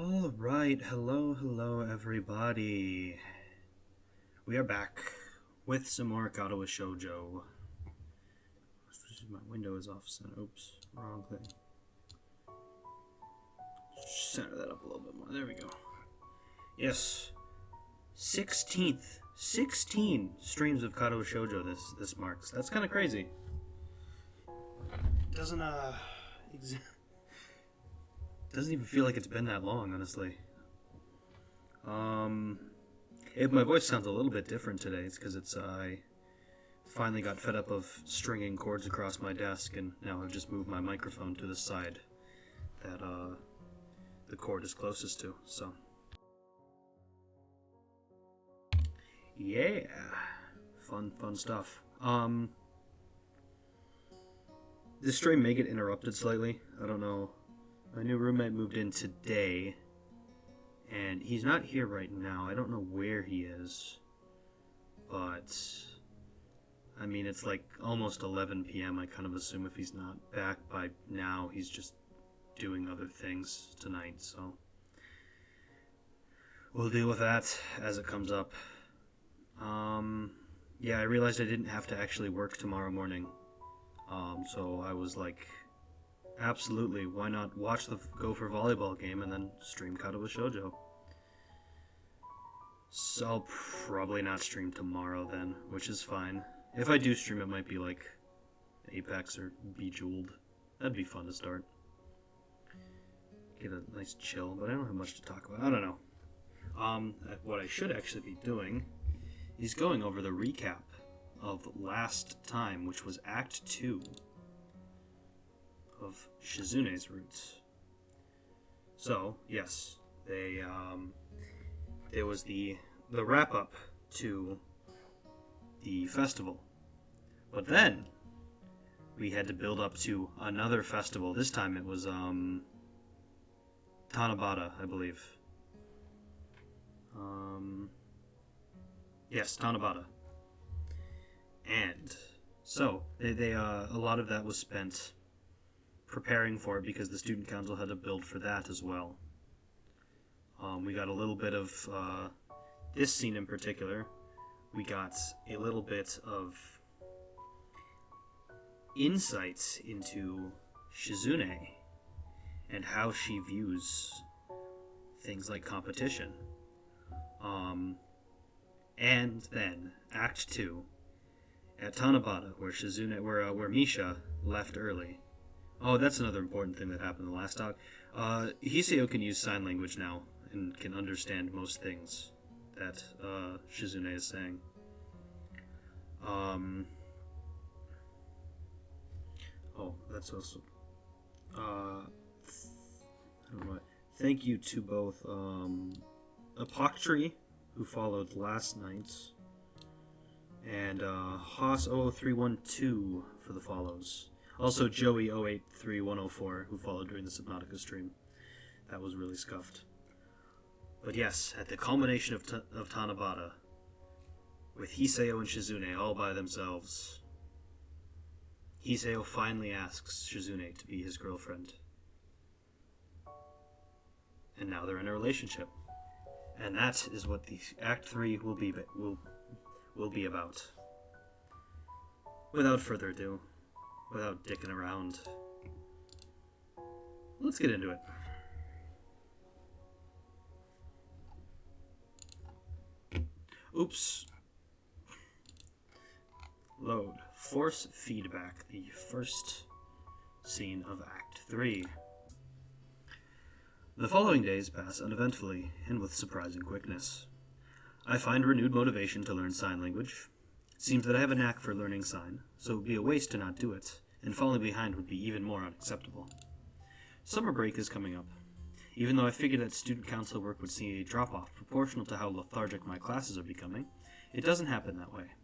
Alright, hello everybody. We are back with some more Katawa Shoujo. My window is off center. Oops, wrong thing. Center that up a little bit more. There we go. Yes. 16th. 16 streams of Katawa Shoujo this marks. That's kind of crazy. Doesn't even feel like it's been that long, honestly. If my voice sounds a little bit different today, it's because I finally got fed up of stringing cords across my desk, and now I've just moved my microphone to the side that the cord is closest to. So, yeah, fun stuff. This stream may get interrupted slightly. I don't know. My new roommate moved in today, and he's not here right now. I don't know where he is, but I mean, it's like almost 11 p.m. I kind of assume if he's not back by now, he's just doing other things tonight, so we'll deal with that as it comes up. Yeah, I realized I didn't have to actually work tomorrow morning, so I was like, absolutely, why not watch the Gopher volleyball game and then stream Katawa Shoujo? So I'll probably not stream tomorrow then, which is fine. If I do stream, it might be like Apex or Bejeweled. That'd be fun to start. Get a nice chill, but I don't have much to talk about. I don't know. What I should actually be doing is going over the recap of last time, which was Act 2 of Shizune's Roots. So, yes, it was the wrap-up to the festival. But then, we had to build up to another festival. This time it was, Tanabata, I believe. Yes, Tanabata. And, so, they a lot of that was spent preparing for it because the student council had to build for that as well. We got a little bit of this scene in particular. We got a little bit of insights into Shizune and how she views things like competition. And then Act 2 at Tanabata, where Misha left early. Oh, that's another important thing that happened in the last talk. Hiseo can use sign language now and can understand most things that Shizune is saying. Oh, that's also... I don't know what. Thank you to both Apoctree, who followed last night's, and Haas00312 for the follows. Also, Joey083104, who followed during the Subnautica stream. That was really scuffed. But yes, at the culmination of Tanabata, with Hiseo and Shizune all by themselves, Hiseo finally asks Shizune to be his girlfriend. And now they're in a relationship. And that is what the Act 3 will be about. Without further ado, without dicking around, let's get into it. Oops. Load. Force feedback, the first scene of Act 3. The following days pass uneventfully and with surprising quickness. I find renewed motivation to learn sign language. It seems that I have a knack for learning sign, so it would be a waste to not do it, and falling behind would be even more unacceptable. Summer break is coming up. Even though I figured that student council work would see a drop-off proportional to how lethargic my classes are becoming, it doesn't happen that way.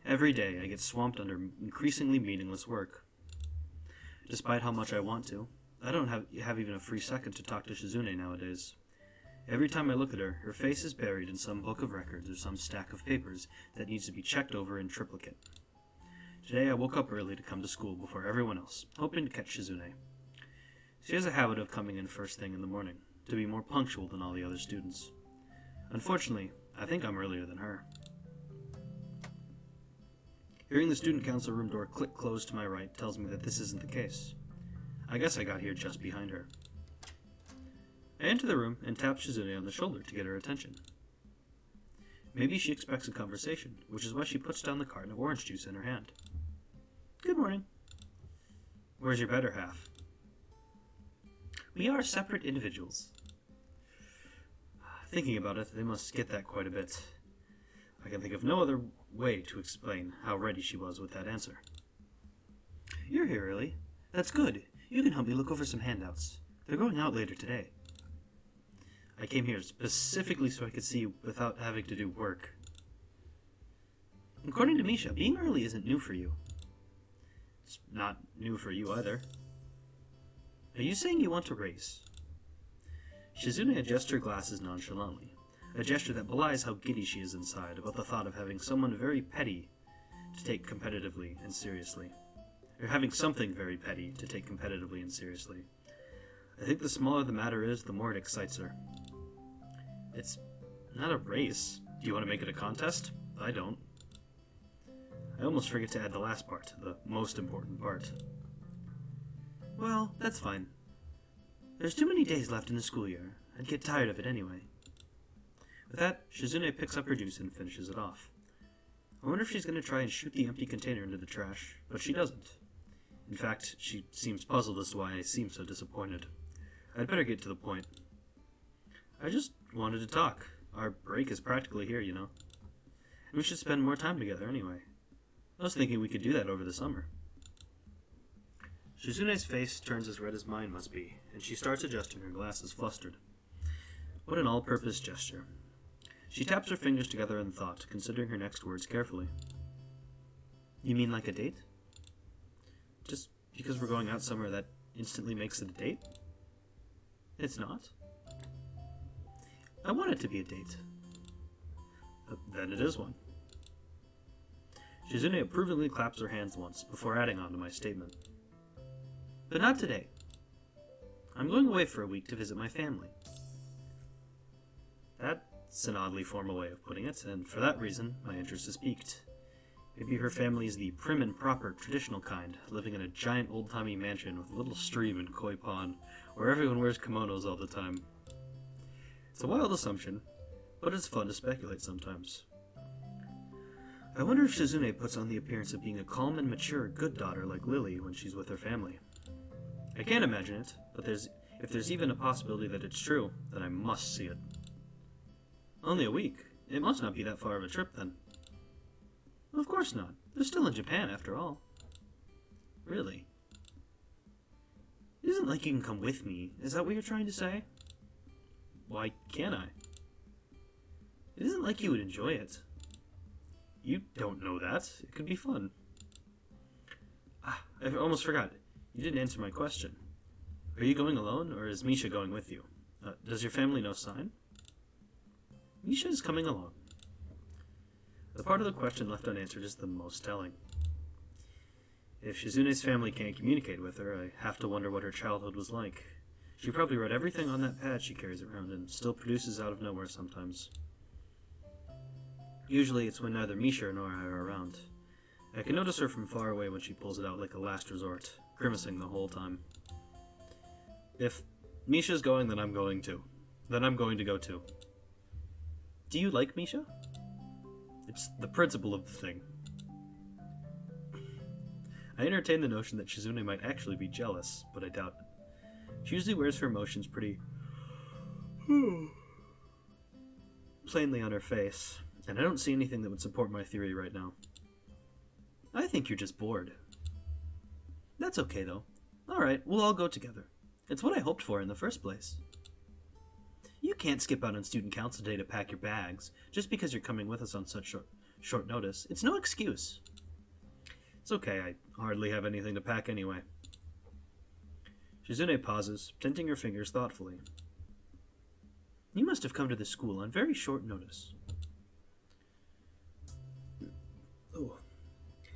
Every day I get swamped under increasingly meaningless work. Despite how much I want to, I don't have even a free second to talk to Shizune nowadays. Every time I look at her, her face is buried in some book of records or some stack of papers that needs to be checked over in triplicate. Today I woke up early to come to school before everyone else, hoping to catch Shizune. She has a habit of coming in first thing in the morning. to be more punctual than all the other students. Unfortunately, I think I'm earlier than her. Hearing the student council room door click closed to my right tells me that this isn't the case. I guess I got here just behind her. I enter the room and tap Shizune on the shoulder to get her attention. Maybe she expects a conversation, which is why she puts down the carton of orange juice in her hand. Good morning. Where's your better half? We are separate individuals. Thinking about it, they must get that quite a bit. I can think of no other way to explain how ready she was with that answer. You're here early. That's good. You can help me look over some handouts. They're going out later today. I came here specifically so I could see you without having to do work. According to Misha, being early isn't new for you. It's not new for you either. Are you saying you want to race? Shizune adjusts her glasses nonchalantly, a gesture that belies how giddy she is inside about the thought of having someone very petty to take competitively and seriously. Or having something very petty to take competitively and seriously. I think the smaller the matter is, the more it excites her. It's not a race. Do you want to make it a contest? I don't. I almost forget to add the last part, the most important part. Well, that's fine. There's too many days left in the school year. I'd get tired of it anyway. With that, Shizune picks up her juice and finishes it off. I wonder if she's going to try and shoot the empty container into the trash, but she doesn't. In fact, she seems puzzled as to why I seem so disappointed. I'd better get to the point. I just wanted to talk. Our break is practically here, you know. And we should spend more time together anyway. I was thinking we could do that over the summer. Shizune's face turns as red as mine must be, and she starts adjusting her glasses flustered. What an all-purpose gesture. She taps her fingers together in thought, considering her next words carefully. You mean like a date? Just because we're going out somewhere that instantly makes it a date? It's not. I want it to be a date. Then it is one. Shizune approvingly claps her hands once, before adding on to my statement. But not today. I'm going away for a week to visit my family. That's an oddly formal way of putting it, and for that reason, my interest is piqued. Maybe her family is the prim and proper, traditional kind, living in a giant old-timey mansion with a little stream and koi pond, where everyone wears kimonos all the time. It's a wild assumption, but it's fun to speculate sometimes. I wonder if Shizune puts on the appearance of being a calm and mature good daughter like Lily when she's with her family. I can't imagine it, but if there's even a possibility that it's true, then I must see it. Only a week? It must not be that far of a trip, then. Of course not. They're still in Japan, after all. Really? It isn't like you can come with me. Is that what you're trying to say? Why can't I? It isn't like you would enjoy it. You don't know that. It could be fun. I almost forgot. You didn't answer my question. Are you going alone, or is Misha going with you? Does your family know sign? Misha is coming along. The part of the question left unanswered is the most telling. If Shizune's family can't communicate with her, I have to wonder what her childhood was like. She probably read everything on that pad she carries around and still produces out of nowhere sometimes. Usually it's when neither Misha nor I are around. I can notice her from far away when she pulls it out like a last resort, grimacing the whole time. If Misha's going, then I'm going too. Then I'm going to go too. Do you like Misha? It's the principle of the thing. I entertain the notion that Shizune might actually be jealous, but I doubt it. She usually wears her emotions pretty plainly on her face, and I don't see anything that would support my theory right now. I think you're just bored. That's okay, though. Alright, we'll all go together. It's what I hoped for in the first place. You can't skip out on student council day to pack your bags, just because you're coming with us on such short notice. It's no excuse. It's okay, I hardly have anything to pack anyway. Shizune pauses, tinting her fingers thoughtfully. You must have come to this school on very short notice. Oh.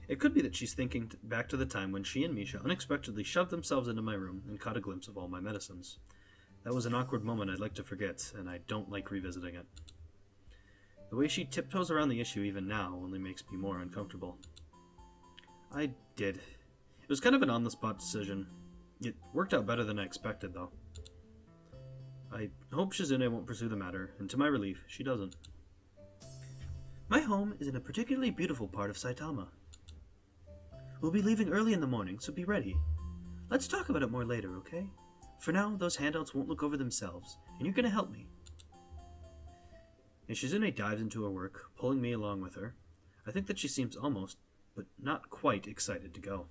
It could be that she's thinking back to the time when she and Misha unexpectedly shoved themselves into my room and caught a glimpse of all my medicines. That was an awkward moment I'd like to forget, and I don't like revisiting it. The way she tiptoes around the issue even now only makes me more uncomfortable. I did. It was kind of an on-the-spot decision. It worked out better than I expected, though. I hope Shizune won't pursue the matter, and to my relief, she doesn't. My home is in a particularly beautiful part of Saitama. We'll be leaving early in the morning, so be ready. Let's talk about it more later, okay? For now, those handouts won't look over themselves, and you're gonna help me. And Shizune dives into her work, pulling me along with her. I think that she seems almost, but not quite, excited to go.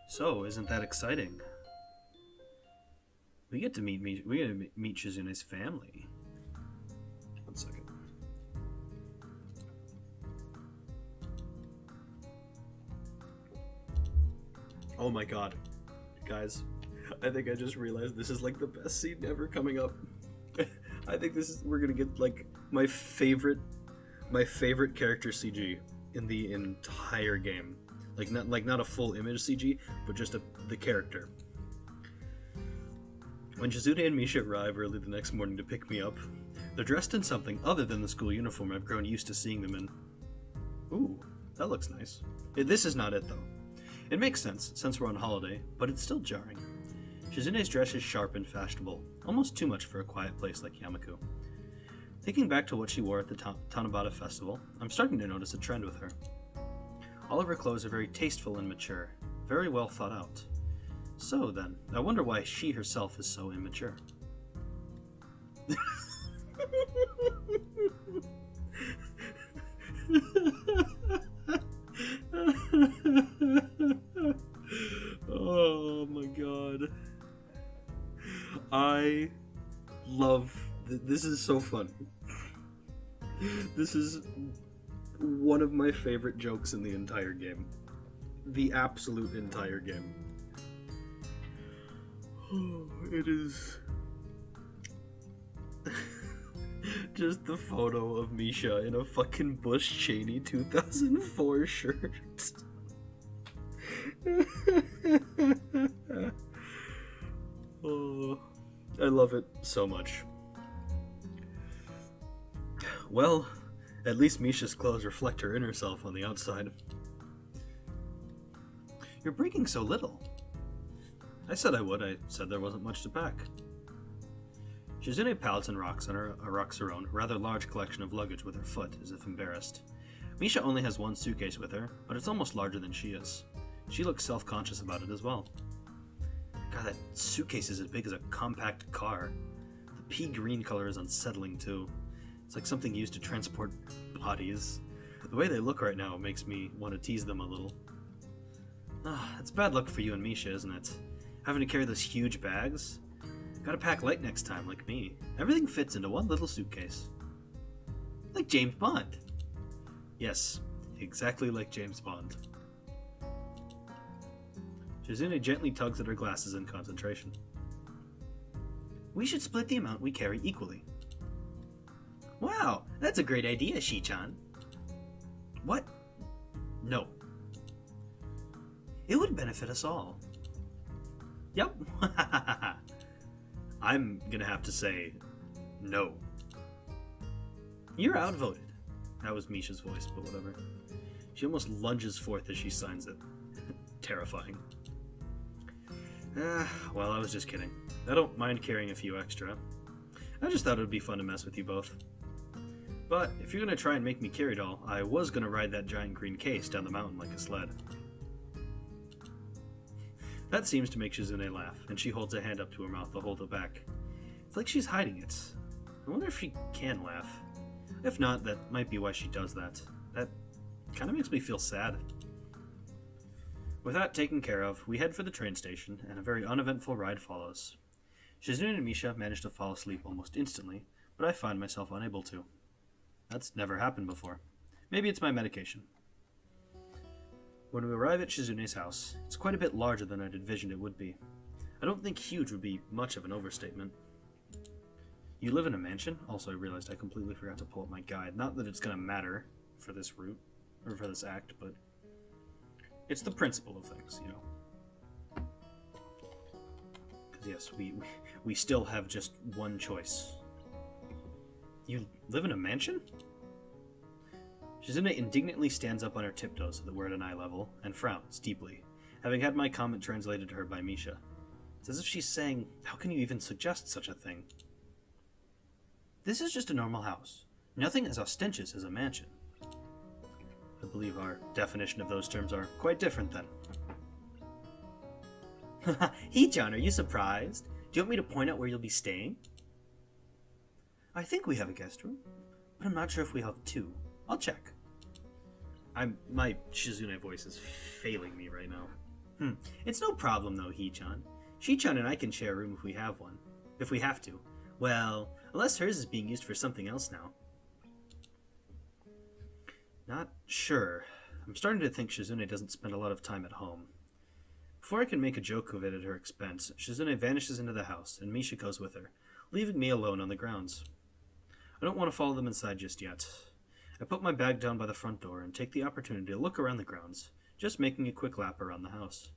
So, isn't that exciting? We get to meet Shizune's family. One second. Oh my god. Guys, I think I just realized this is like the best scene ever coming up. I think we're gonna get like my favorite character CG in the entire game. Not a full image CG, but just the character. When Shizune and Misha arrive early the next morning to pick me up, they're dressed in something other than the school uniform I've grown used to seeing them in. Ooh, that looks nice. This is not it, though. It makes sense, since we're on holiday, but it's still jarring. Shizune's dress is sharp and fashionable, almost too much for a quiet place like Yamaku. Thinking back to what she wore at the Tanabata festival, I'm starting to notice a trend with her. All of her clothes are very tasteful and mature, very well thought out. So then, I wonder why she herself is so immature. Oh my god. I love... This is so fun. This is one of my favorite jokes in the entire game. The absolute entire game. Oh, it is... just the photo of Misha in a fucking Bush Cheney 2004 shirt. Oh, I love it so much. Well, at least Misha's clothes reflect her inner self on the outside. You're bringing so little. I said I would. I said there wasn't much to pack. Shizune pouts and rocks her own rather large collection of luggage with her foot, as if embarrassed. Misha only has one suitcase with her, but it's almost larger than she is. She looks self-conscious about it as well. God, that suitcase is as big as a compact car. The pea green color is unsettling, too. It's like something used to transport bodies. The way they look right now makes me want to tease them a little. It's bad luck for you and Misha, isn't it? Having to carry those huge bags? Gotta pack light next time, like me. Everything fits into one little suitcase. Like James Bond. Yes, exactly like James Bond. Shizune gently tugs at her glasses in concentration. We should split the amount we carry equally. Wow, that's a great idea, Shi-chan. What? No. It would benefit us all. Yep. I'm gonna have to say no. You're outvoted. That was Misha's voice, but whatever. She almost lunges forth as she signs it. Terrifying. Well, I was just kidding. I don't mind carrying a few extra. I just thought it would be fun to mess with you both. But if you're gonna try and make me carry it all, I was gonna ride that giant green case down the mountain like a sled. That seems to make Shizune laugh, and she holds a hand up to her mouth to hold it back. It's like she's hiding it. I wonder if she can laugh. If not, that might be why she does that. That kind of makes me feel sad. With that taken care of, we head for the train station, and a very uneventful ride follows. Shizune and Misha manage to fall asleep almost instantly, but I find myself unable to. That's never happened before. Maybe it's my medication. When we arrive at Shizune's house, it's quite a bit larger than I'd envisioned it would be. I don't think huge would be much of an overstatement. You live in a mansion? Also, I realized I completely forgot to pull up my guide. Not that it's gonna matter for this route. or for this act, but it's the principle of things, you know. Because yes, we still have just one choice. You live in a mansion? Shizune indignantly stands up on her tiptoes so that we're at an eye level, and frowns deeply, having had my comment translated to her by Misha. It's as if she's saying, how can you even suggest such a thing? This is just a normal house. Nothing as ostentatious as a mansion. I believe our definition of those terms are quite different then. Hee-chan, are you surprised? Do you want me to point out where you'll be staying? I think we have a guest room, but I'm not sure if we have two. I'll check. My Shizune voice is failing me right now. It's no problem though, Hee-chan. Shi-chan and I can share a room if we have one. If we have to. Well, unless hers is being used for something else now. Not sure. I'm starting to think Shizune doesn't spend a lot of time at home. Before I can make a joke of it at her expense, Shizune vanishes into the house, and Misha goes with her, leaving me alone on the grounds. I don't want to follow them inside just yet. I put my bag down by the front door and take the opportunity to look around the grounds, just making a quick lap around the house.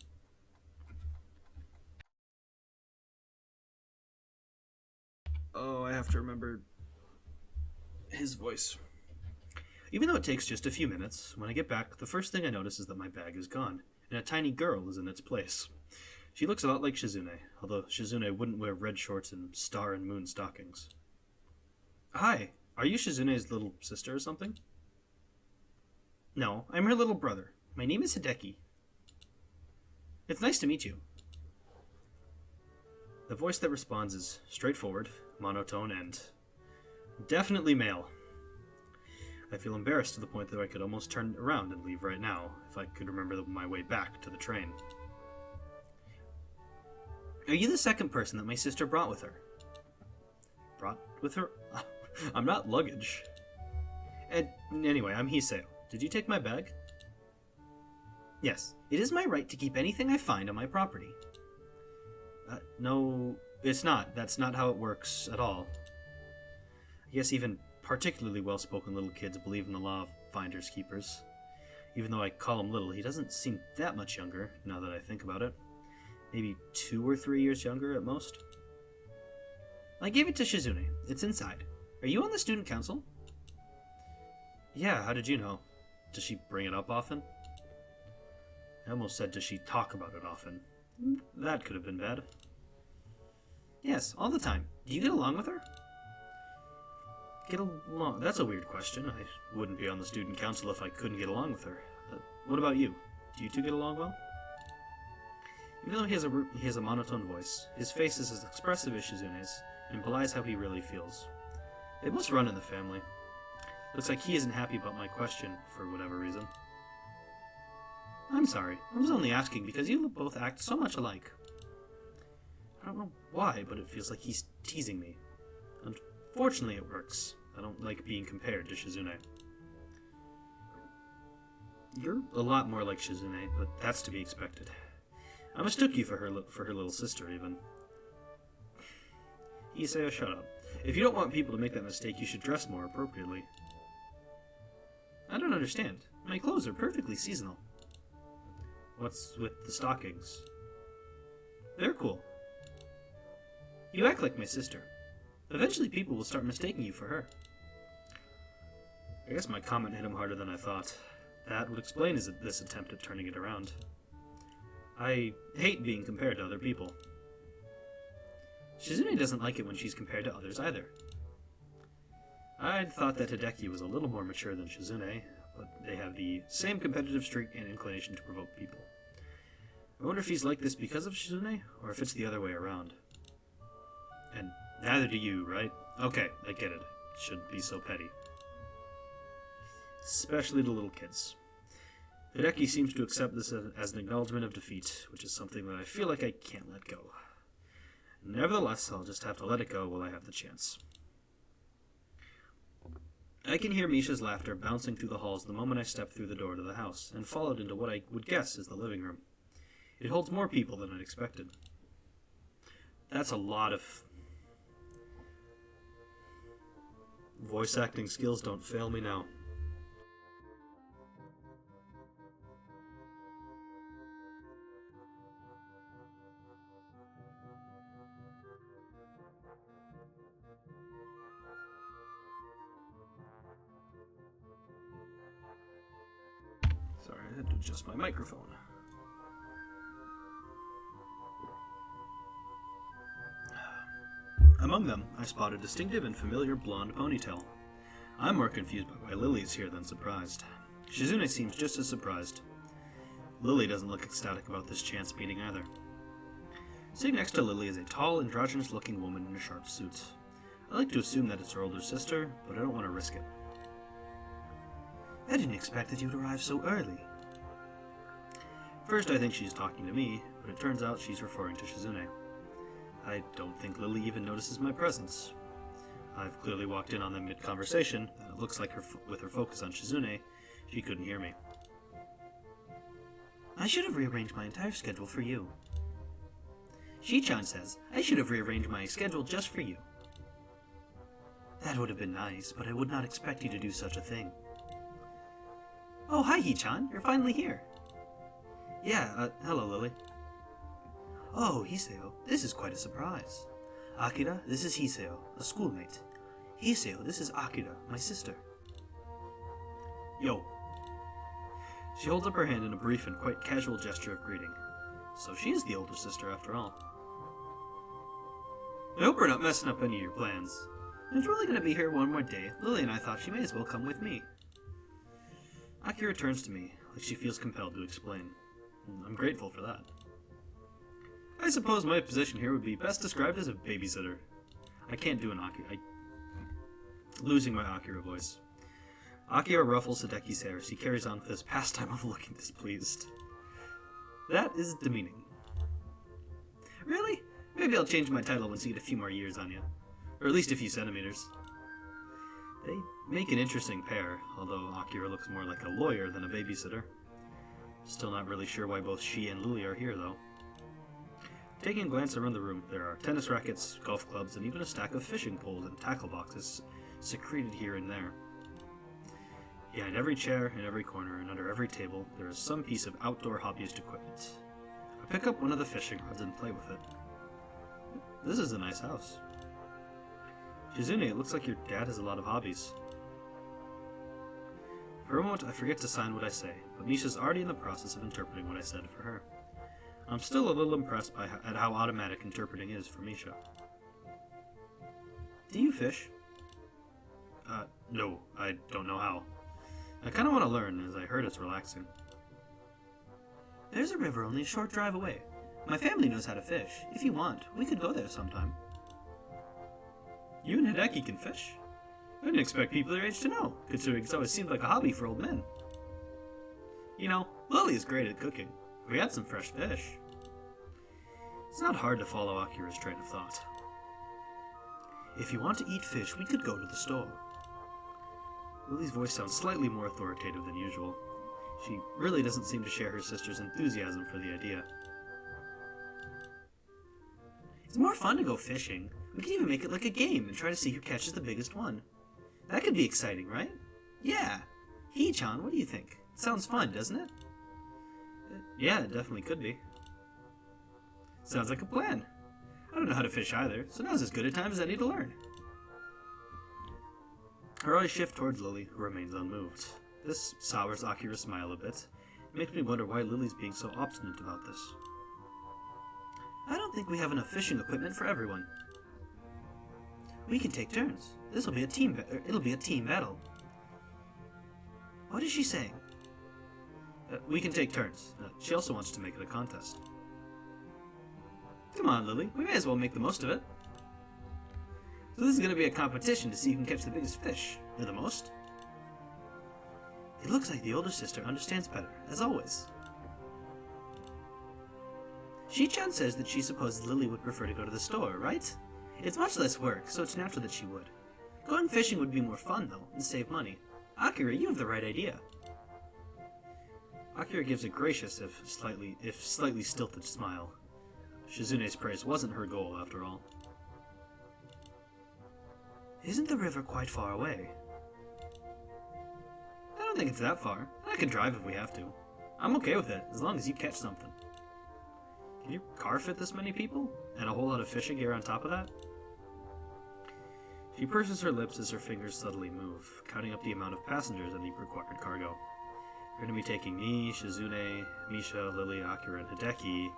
Oh, I have to remember his voice. Even though it takes just a few minutes, when I get back, the first thing I notice is that my bag is gone, and a tiny girl is in its place. She looks a lot like Shizune, although Shizune wouldn't wear red shorts and star and moon stockings. Hi, are you Shizune's little sister or something? No, I'm her little brother. My name is Hideki. It's nice to meet you. The voice that responds is straightforward, monotone, and definitely male. I feel embarrassed to the point that I could almost turn around and leave right now, if I could remember my way back to the train. Are you the second person that my sister brought with her? Brought with her? I'm not luggage. And anyway, I'm Hiseo. Did you take my bag? Yes, it is my right to keep anything I find on my property. No, it's not. That's not how it works at all. I guess even particularly well-spoken little kids believe in the law of finders keepers. Even though I call him little, he doesn't seem that much younger, now that I think about it. Maybe 2 or 3 years younger at most. I gave it to Shizune. It's inside. Are you on the student council? Yeah, how did you know? Does she bring it up often? I almost said, does she talk about it often? That could have been bad. Yes, all the time. Do you get along with her? Get along? That's a weird question. I wouldn't be on the student council if I couldn't get along with her. What about you? Do you two get along well? Even though he has a monotone voice, his face is as expressive as Shizune's, and belies how he really feels. It must run in the family. Looks like he isn't happy about my question, for whatever reason. I'm sorry. I was only asking because you both act so much alike. I don't know why, but it feels like he's teasing me. Unfortunately, it works. I don't like being compared to Shizune. You're a lot more like Shizune, but that's to be expected. I mistook you for her little sister, even. Isao, shut up. If you don't want people to make that mistake, you should dress more appropriately. I don't understand. My clothes are perfectly seasonal. What's with the stockings? They're cool. You act like my sister. Eventually people will start mistaking you for her. I guess my comment hit him harder than I thought. That would explain this attempt at turning it around. I hate being compared to other people. Shizune doesn't like it when she's compared to others either. I'd thought that Hideki was a little more mature than Shizune, but they have the same competitive streak and inclination to provoke people. I wonder if he's like this because of Shizune, or if it's the other way around. And neither do you, right? Okay, I get it. Shouldn't be so petty. Especially to little kids. Hideki seems to accept this as an acknowledgement of defeat, which is something that I feel like I can't let go. Nevertheless, I'll just have to let it go while I have the chance. I can hear Misha's laughter bouncing through the halls the moment I step through the door to the house, and followed into what I would guess is the living room. It holds more people than I'd expected. That's a lot of... Voice acting skills don't fail me now. Sorry, I had to adjust my microphone. Among them, I spot a distinctive and familiar blonde ponytail. I'm more confused by why Lily is here than surprised. Shizune seems just as surprised. Lily doesn't look ecstatic about this chance meeting either. Sitting next to Lily is a tall, androgynous-looking woman in a sharp suit. I like to assume that it's her older sister, but I don't want to risk it. I didn't expect that you'd arrive so early. First I think she's talking to me, but it turns out she's referring to Shizune. I don't think Lily even notices my presence. I've clearly walked in on them mid-conversation, and it looks like with her focus on Shizune, she couldn't hear me. I should have rearranged my entire schedule for you. Shi-chan says I should have rearranged my schedule just for you. That would have been nice, but I would not expect you to do such a thing. Oh, hi, Hee-chan. You're finally here. Yeah, hello, Lily. Oh, Hiseo, this is quite a surprise. Akira, this is Hiseo, a schoolmate. Hiseo, this is Akira, my sister. Yo. She holds up her hand in a brief and quite casual gesture of greeting. So she is the older sister after all. I hope we're not messing up any of your plans. If we're only going to be here one more day, Lily and I thought she may as well come with me. Akira turns to me, like she feels compelled to explain. I'm grateful for that. I suppose my position here would be best described as a babysitter. I can't do an Akira. Losing my Akira voice. Akira ruffles Hideki's hair as he carries on with his pastime of looking displeased. That is demeaning. Really? Maybe I'll change my title once you get a few more years on you. Or at least a few centimeters. They make an interesting pair, although Akira looks more like a lawyer than a babysitter. Still not really sure why both she and Lily are here, though. Taking a glance around the room, there are tennis rackets, golf clubs, and even a stack of fishing poles and tackle boxes secreted here and there. Behind every chair, in every corner, and under every table, there is some piece of outdoor hobbyist equipment. I pick up one of the fishing rods and play with it. This is a nice house. Shizune, it looks like your dad has a lot of hobbies. For a moment, I forget to sign what I say, but Misha's already in the process of interpreting what I said for her. I'm still a little impressed at how automatic interpreting is for Misha. Do you fish? No, I don't know how. I kind of want to learn, as I heard it's relaxing. There's a river only a short drive away. My family knows how to fish. If you want, we could go there sometime. You and Hideki can fish? I didn't expect people your age to know, considering it's always seemed like a hobby for old men. You know, Lily is great at cooking. We had some fresh fish. It's not hard to follow Akira's train of thought. If you want to eat fish, we could go to the store. Lily's voice sounds slightly more authoritative than usual. She really doesn't seem to share her sister's enthusiasm for the idea. It's more fun to go fishing. We could even make it like a game and try to see who catches the biggest one. That could be exciting, right? Yeah. Hee-chan, what do you think? It sounds fun, doesn't it? Yeah, it definitely could be. Sounds like a plan. I don't know how to fish either, so now's as good a time as any to learn. Her eyes shift towards Lily, who remains unmoved. This sours Akira's smile a bit. It makes me wonder why Lily's being so obstinate about this. I don't think we have enough fishing equipment for everyone. We can take turns. It'll be a team battle. What is she saying? We can take turns. She also wants to make it a contest. Come on, Lily. We may as well make the most of it. So this is going to be a competition to see who can catch the biggest fish. Or the most. It looks like the older sister understands better, as always. Shi-chan says that she supposes Lily would prefer to go to the store, right? It's much less work, so it's natural that she would. Going fishing would be more fun, though, and save money. Akira, you have the right idea. Akira gives a gracious, if slightly stilted smile. Shizune's praise wasn't her goal, after all. Isn't the river quite far away? I don't think it's that far. I can drive if we have to. I'm okay with it, as long as you catch something. Can your car fit this many people? And a whole lot of fishing gear on top of that? She purses her lips as her fingers subtly move, counting up the amount of passengers and the required cargo. We're going to be taking me, Shizune, Misha, Lily, Akira, and Hideki.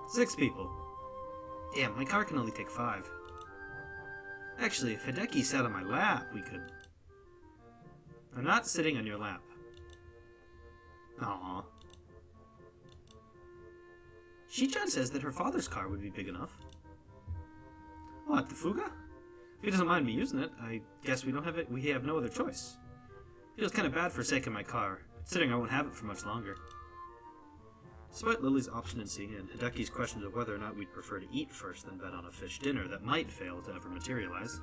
6 people. Damn, my car can only take 5. Actually, if Hideki sat on my lap, we could... I'm not sitting on your lap. Aww. Shichan says that her father's car would be big enough. What, the Fuga? If he doesn't mind me using it, I guess we have no other choice. Feels kind of bad forsaking my car, considering I won't have it for much longer. Despite Lily's obstinacy and Hideki's questions of whether or not we'd prefer to eat first than bet on a fish dinner that might fail to ever materialize,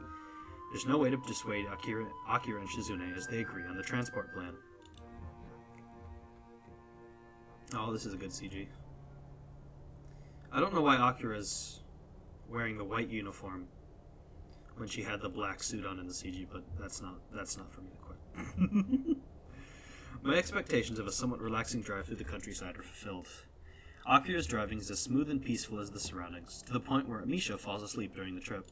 there's no way to dissuade Akira and Shizune as they agree on the transport plan. Oh, this is a good CG. I don't know why Akira's wearing the white uniform when she had the black suit on in the CG, but that's not for me to quit. My expectations of a somewhat relaxing drive through the countryside are fulfilled. Akira's driving is as smooth and peaceful as the surroundings, to the point where Misha falls asleep during the trip.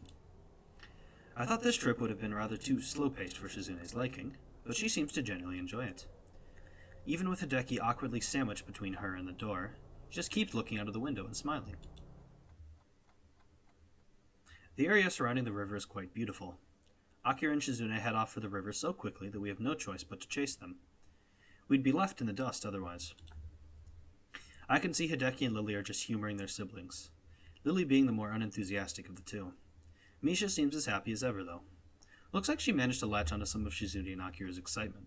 I thought this trip would have been rather too slow-paced for Shizune's liking, but she seems to genuinely enjoy it. Even with Hideki awkwardly sandwiched between her and the door, she just keeps looking out of the window and smiling. The area surrounding the river is quite beautiful. Akira and Shizune head off for the river so quickly that we have no choice but to chase them. We'd be left in the dust otherwise. I can see Hideki and Lily are just humoring their siblings, Lily being the more unenthusiastic of the two. Misha seems as happy as ever, though. Looks like she managed to latch onto some of Shizune and Akira's excitement.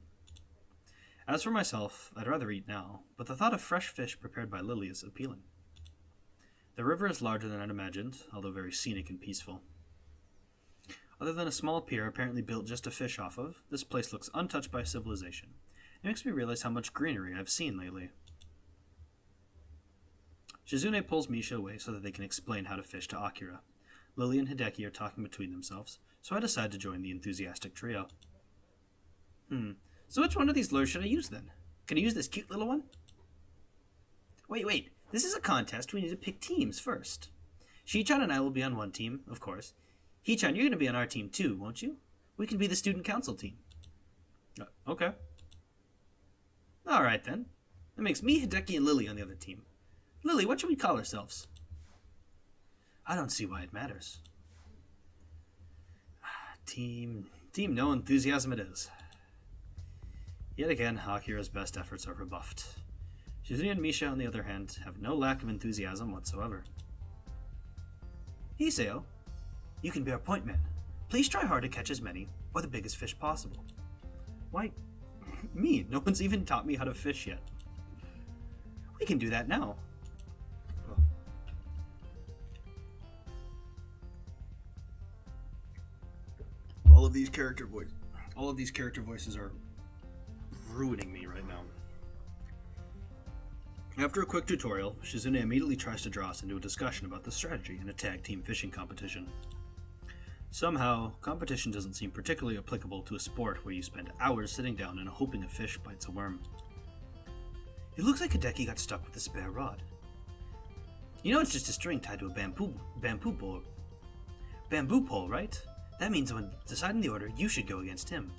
As for myself, I'd rather eat now, but the thought of fresh fish prepared by Lily is appealing. The river is larger than I'd imagined, although very scenic and peaceful. Other than a small pier apparently built just to fish off of, this place looks untouched by civilization. It makes me realize how much greenery I've seen lately. Shizune pulls Misha away so that they can explain how to fish to Akira. Lily and Hideki are talking between themselves, so I decide to join the enthusiastic trio. So which one of these lures should I use then? Can I use this cute little one? Wait, this is a contest. We need to pick teams first. Shichan and I will be on one team, of course. Hichan, you're going to be on our team too, won't you? We can be the student council team. Okay. Alright then. That makes me, Hideki, and Lily on the other team. Lily, what should we call ourselves? I don't see why it matters. Team no enthusiasm it is. Yet again, Akira's best efforts are rebuffed. Shizune and Misha, on the other hand, have no lack of enthusiasm whatsoever. Hiseo, you can be our point man. Please try hard to catch as many, or the biggest fish possible. Why, me? No one's even taught me how to fish yet. We can do that now. All of these character voices are ruining me right now. After a quick tutorial, Shizune immediately tries to draw us into a discussion about the strategy in a tag team fishing competition. Somehow, competition doesn't seem particularly applicable to a sport where you spend hours sitting down and hoping a fish bites a worm. It looks like Hideki got stuck with a spare rod. You know it's just a string tied to a bamboo pole, right? That means when deciding the order, you should go against him.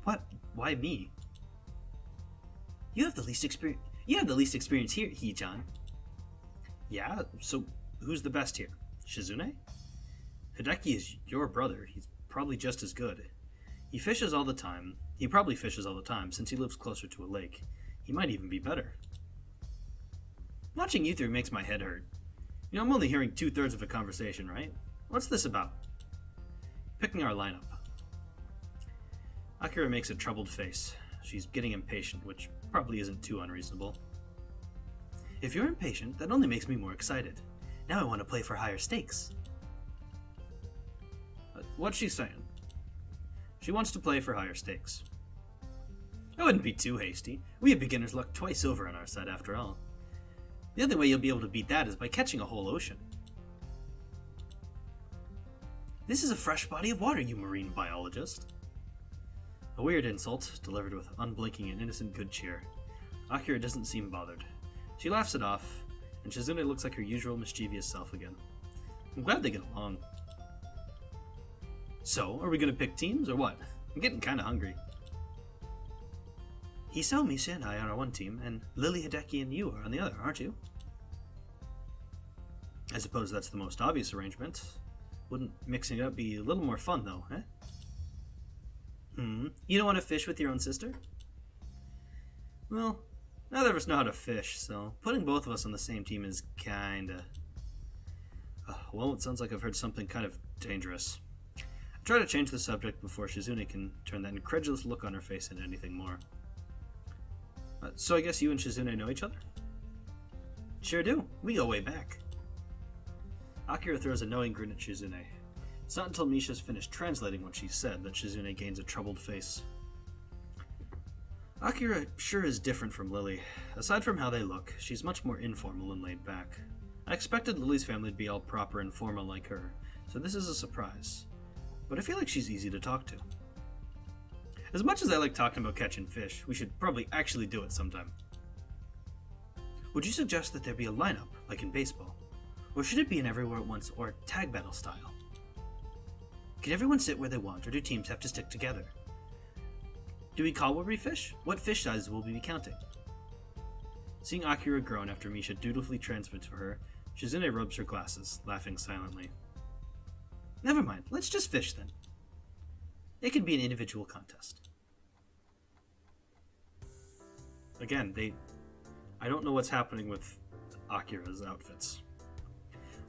What? Why me? You have the least experience here, Hichan. Yeah, so who's the best here? Shizune? Hideki is your brother. He's probably just as good. He fishes all the time. He probably fishes all the time since he lives closer to a lake. He might even be better. Watching you three makes my head hurt. You know, I'm only hearing 2/3 of a conversation, right? What's this about? Picking our lineup. Akira makes a troubled face. She's getting impatient, which probably isn't too unreasonable. If you're impatient, that only makes me more excited. Now I want to play for higher stakes. What's she saying? She wants to play for higher stakes. I wouldn't be too hasty. We have beginner's luck twice over on our side after all. The only way you'll be able to beat that is by catching a whole ocean. This is a fresh body of water, you marine biologist. A weird insult, delivered with unblinking and innocent good cheer. Akira doesn't seem bothered. She laughs it off, and Shizune looks like her usual mischievous self again. I'm glad they get along. So, are we gonna pick teams, or what? I'm getting kinda hungry. Hiso, Misha, and I are on one team, and Lily, Hideki, and you are on the other, aren't you? I suppose that's the most obvious arrangement. Wouldn't mixing it up be a little more fun, though, eh? You don't want to fish with your own sister? Well, neither of us know how to fish, so putting both of us on the same team is kinda... well, it sounds like I've heard something kind of dangerous. I try to change the subject before Shizune can turn that incredulous look on her face into anything more. So I guess you and Shizune know each other? Sure do. We go way back. Akira throws a knowing grin at Shizune. It's not until Misha's finished translating what she said that Shizune gains a troubled face. Akira sure is different from Lily. Aside from how they look, she's much more informal and laid back. I expected Lily's family to be all proper and formal like her, so this is a surprise. But I feel like she's easy to talk to. As much as I like talking about catching fish, we should probably actually do it sometime. Would you suggest that there be a lineup, like in baseball? Or should it be an everywhere at once or tag battle style? Can everyone sit where they want, or do teams have to stick together? Do we call where we fish? What fish sizes will we be counting? Seeing Akira groan after Misha dutifully transmits for her, Shizune rubs her glasses, laughing silently. Never mind, let's just fish then. It can be an individual contest. Again, I don't know what's happening with Akira's outfits.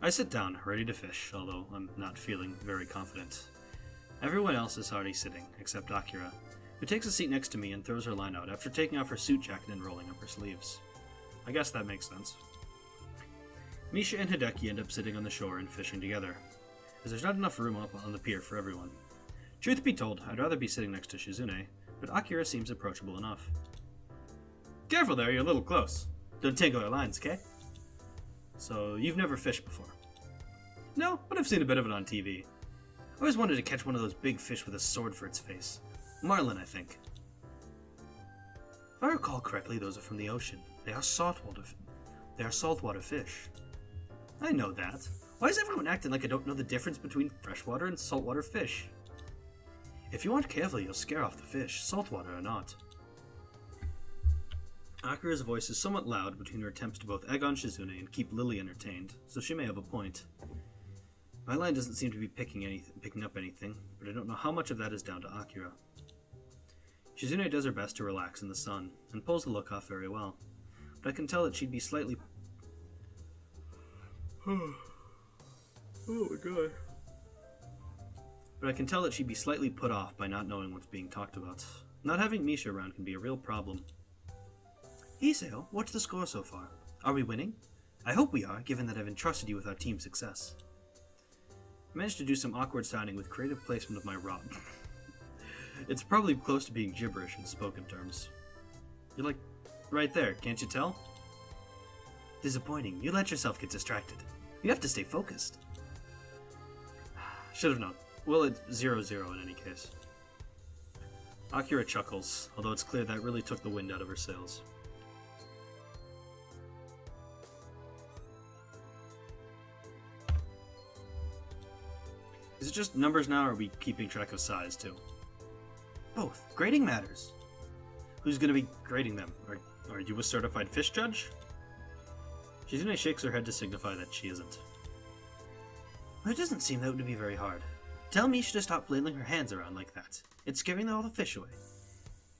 I sit down, ready to fish, although I'm not feeling very confident. Everyone else is already sitting, except Akira, who takes a seat next to me and throws her line out after taking off her suit jacket and rolling up her sleeves. I guess that makes sense. Misha and Hideki end up sitting on the shore and fishing together, as there's not enough room up on the pier for everyone. Truth be told, I'd rather be sitting next to Shizune, but Akira seems approachable enough. Careful there, you're a little close. Don't tangle our lines, okay? So, you've never fished before? No, but I've seen a bit of it on TV. I always wanted to catch one of those big fish with a sword for its face. Marlin, I think. If I recall correctly, those are from the ocean. They are saltwater fish. I know that. Why is everyone acting like I don't know the difference between freshwater and saltwater fish? If you aren't careful, you'll scare off the fish, saltwater or not. Akira's voice is somewhat loud between her attempts to both egg on Shizune and keep Lily entertained, so she may have a point. My line doesn't seem to be picking up anything, but I don't know how much of that is down to Akira. Shizune does her best to relax in the sun, and pulls the look off very well, but I can tell that she'd be slightly... oh my god. But I can tell that she'd be slightly put off by not knowing what's being talked about. Not having Misha around can be a real problem. Iseo, what's the score so far? Are we winning? I hope we are, given that I've entrusted you with our team's success. I managed to do some awkward sounding with creative placement of my rod. It's probably close to being gibberish in spoken terms. You're like, right there, can't you tell? Disappointing, you let yourself get distracted. You have to stay focused. Should have known. Well, it's 0-0 in any case. Akira chuckles, although it's clear that really took the wind out of her sails. Is it just numbers now, or are we keeping track of size, too? Both. Grading matters. Who's going to be grading them? Are you a certified fish judge? Shizune shakes her head to signify that she isn't. Well, it doesn't seem that would be very hard. Tell Misha to stop flailing her hands around like that. It's scaring all the fish away.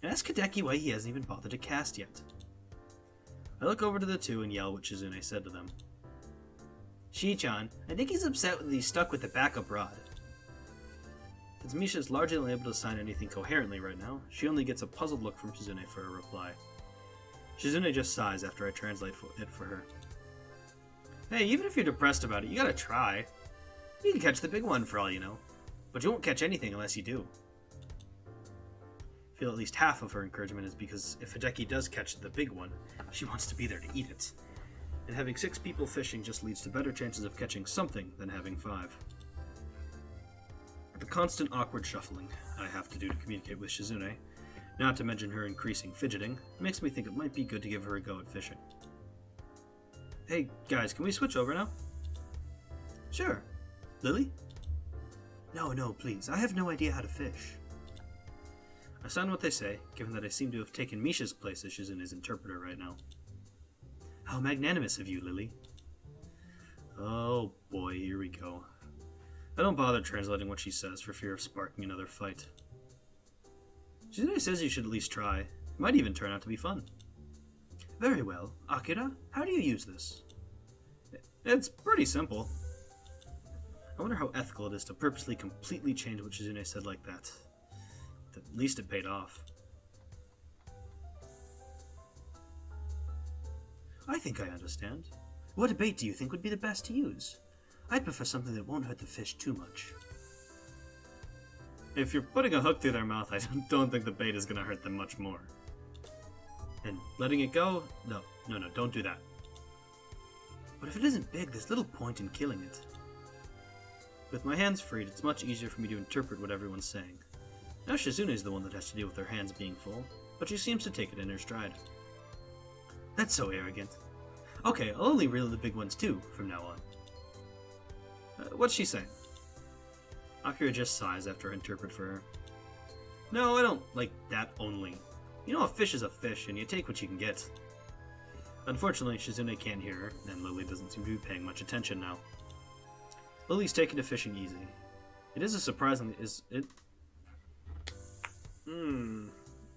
And ask Hideki why he hasn't even bothered to cast yet. I look over to the two and yell what Shizune said to them. Shi-chan, I think he's upset that he's stuck with the backup rod. Since Misha is largely unable to sign anything coherently right now, she only gets a puzzled look from Shizune for a reply. Shizune just sighs after I translate it for her. Hey, even if you're depressed about it, you gotta try. You can catch the big one for all you know, but you won't catch anything unless you do. I feel at least half of her encouragement is because if Hideki does catch the big one, she wants to be there to eat it. And having 6 people fishing just leads to better chances of catching something than having 5. The constant awkward shuffling I have to do to communicate with Shizune, not to mention her increasing fidgeting, makes me think it might be good to give her a go at fishing. Hey, guys, can we switch over now? Sure. Lily? No, please. I have no idea how to fish. I sign what they say, given that I seem to have taken Misha's place as Shizune's interpreter right now. How magnanimous of you, Lily. Oh boy, here we go. I don't bother translating what she says for fear of sparking another fight. Shizune says you should at least try. It might even turn out to be fun. Very well. Akira, how do you use this? It's pretty simple. I wonder how ethical it is to purposely completely change what Shizune said like that. At least it paid off. I think I understand. What bait do you think would be the best to use? I'd prefer something that won't hurt the fish too much. If you're putting a hook through their mouth, I don't think the bait is going to hurt them much more. And letting it go? No, don't do that. But if it isn't big, there's little point in killing it. With my hands freed, it's much easier for me to interpret what everyone's saying. Now Shizune's the one that has to deal with her hands being full, but she seems to take it in her stride. That's so arrogant. Okay, I'll only reel the big ones too, from now on. What's she saying? Akira just sighs after I interpret for her. No, I don't like that only. You know, a fish is a fish, and you take what you can get. Unfortunately, Shizune can't hear her, and Lily doesn't seem to be paying much attention now. Lily's taking to fishing easy. It is a surprisingly...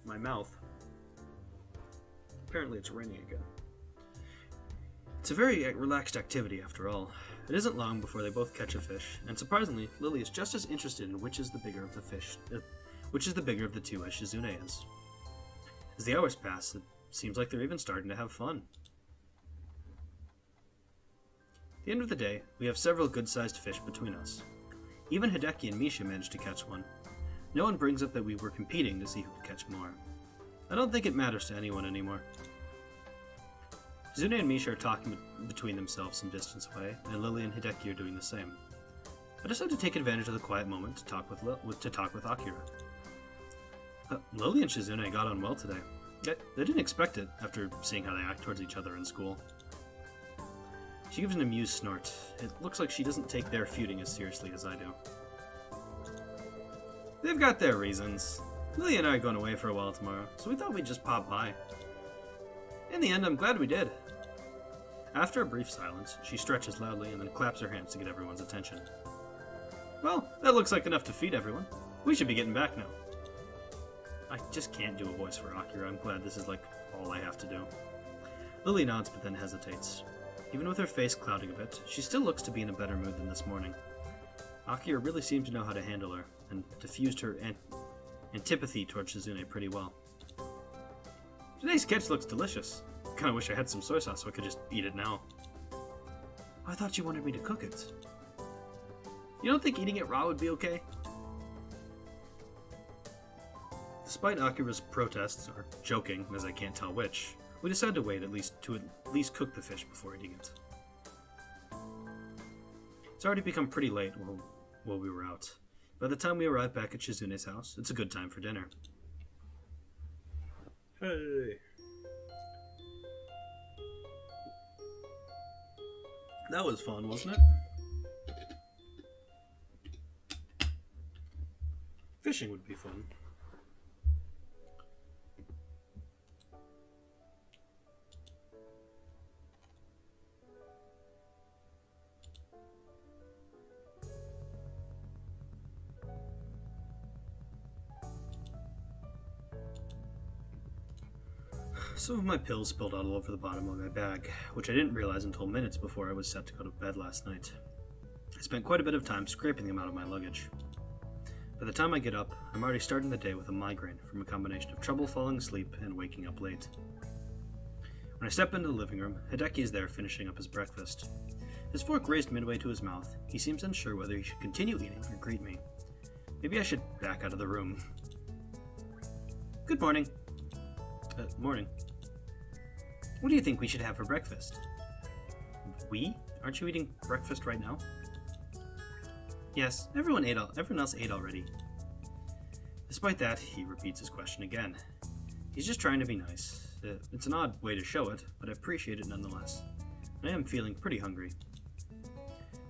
my mouth. Apparently it's raining again. It's a very relaxed activity, after all. It isn't long before they both catch a fish, and surprisingly, Lily is just as interested in which is the bigger of the fish, which is the bigger of the two as Shizune is. As the hours pass, it seems like they're even starting to have fun. At the end of the day, we have several good-sized fish between us. Even Hideki and Misha managed to catch one. No one brings up that we were competing to see who could catch more. I don't think it matters to anyone anymore. Shizune and Misha are talking between themselves some distance away, and Lily and Hideki are doing the same. I decided to take advantage of the quiet moment to talk with Akira. Lily and Shizune got on well today. They didn't expect it after seeing how they act towards each other in school. She gives an amused snort. It looks like she doesn't take their feuding as seriously as I do. They've got their reasons. Lily and I are going away for a while tomorrow, so we thought we'd just pop by. In the end, I'm glad we did. After a brief silence, she stretches loudly and then claps her hands to get everyone's attention. Well, that looks like enough to feed everyone. We should be getting back now. I just can't do a voice for Akira. I'm glad this is like all I have to do. Lily nods but then hesitates. Even with her face clouding a bit, she still looks to be in a better mood than this morning. Akira really seemed to know how to handle her, and diffused her antipathy towards Shizune pretty well. Today's sketch looks delicious. Kinda wish I had some soy sauce so I could just eat it now. I thought you wanted me to cook it. You don't think eating it raw would be okay? Despite Akira's protests, or joking, as I can't tell which, we decided to wait at least cook the fish before eating it. It's already become pretty late while we were out. By the time we arrive back at Shizune's house, it's a good time for dinner. Hey! That was fun, wasn't it? Fishing would be fun. Some of my pills spilled out all over the bottom of my bag, which I didn't realize until minutes before I was set to go to bed last night. I spent quite a bit of time scraping them out of my luggage. By the time I get up, I'm already starting the day with a migraine from a combination of trouble falling asleep and waking up late. When I step into the living room, Hideki is there finishing up his breakfast. His fork raised midway to his mouth, he seems unsure whether he should continue eating or greet me. Maybe I should back out of the room. Good morning. Morning. What do you think we should have for breakfast? We? Aren't you eating breakfast right now? Yes, everyone else ate already. Despite that, he repeats his question again. He's just trying to be nice. It's an odd way to show it, but I appreciate it nonetheless. I am feeling pretty hungry.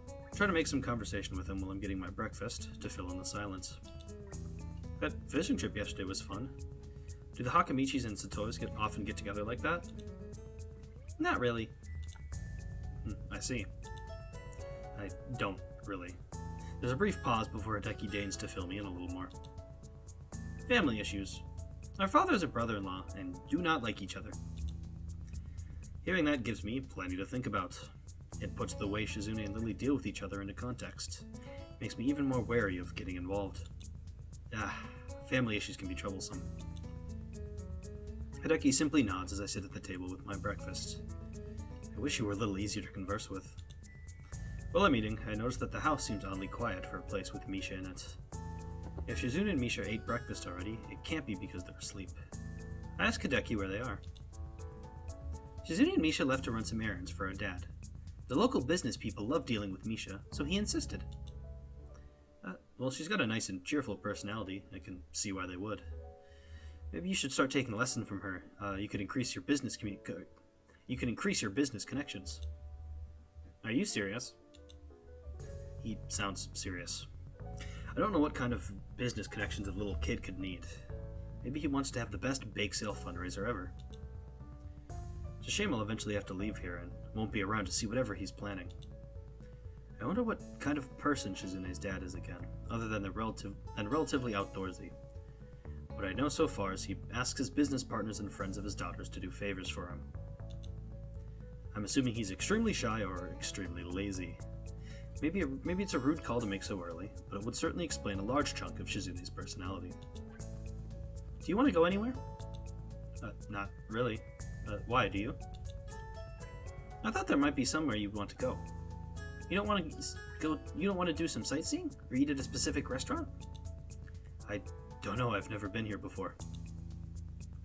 I try to make some conversation with him while I'm getting my breakfast, to fill in the silence. That fishing trip yesterday was fun. Do the Hakamichis and Satois often get together like that? Not really. I see. I don't really. There's a brief pause before Hideki deigns to fill me in a little more. Family issues. Our father is a brother-in-law and do not like each other. Hearing that gives me plenty to think about. It puts the way Shizune and Lily deal with each other into context. Makes me even more wary of getting involved. Family issues can be troublesome. Hideki simply nods as I sit at the table with my breakfast. I wish you were a little easier to converse with. While I'm eating, I notice that the house seems oddly quiet for a place with Misha in it. If Shizune and Misha ate breakfast already, it can't be because they're asleep. I ask Hideki where they are. Shizune and Misha left to run some errands for her dad. The local business people love dealing with Misha, so he insisted. Well, she's got a nice and cheerful personality. I can see why they would. Maybe you should start taking a lesson from her. You could increase your business connections. Are you serious? He sounds serious. I don't know what kind of business connections a little kid could need. Maybe he wants to have the best bake sale fundraiser ever. It's a shame I'll eventually have to leave here and won't be around to see whatever he's planning. I wonder what kind of person Shizune's dad is again, other than relatively outdoorsy. What I know so far is he asks his business partners and friends of his daughters to do favors for him. I'm assuming he's extremely shy or extremely lazy. Maybe it's a rude call to make so early, but it would certainly explain a large chunk of Shizune's personality. Do you want to go anywhere? Not really. Why, do you? I thought there might be somewhere you'd want to go. You don't want to do some sightseeing? Or eat at a specific restaurant? I don't know, I've never been here before.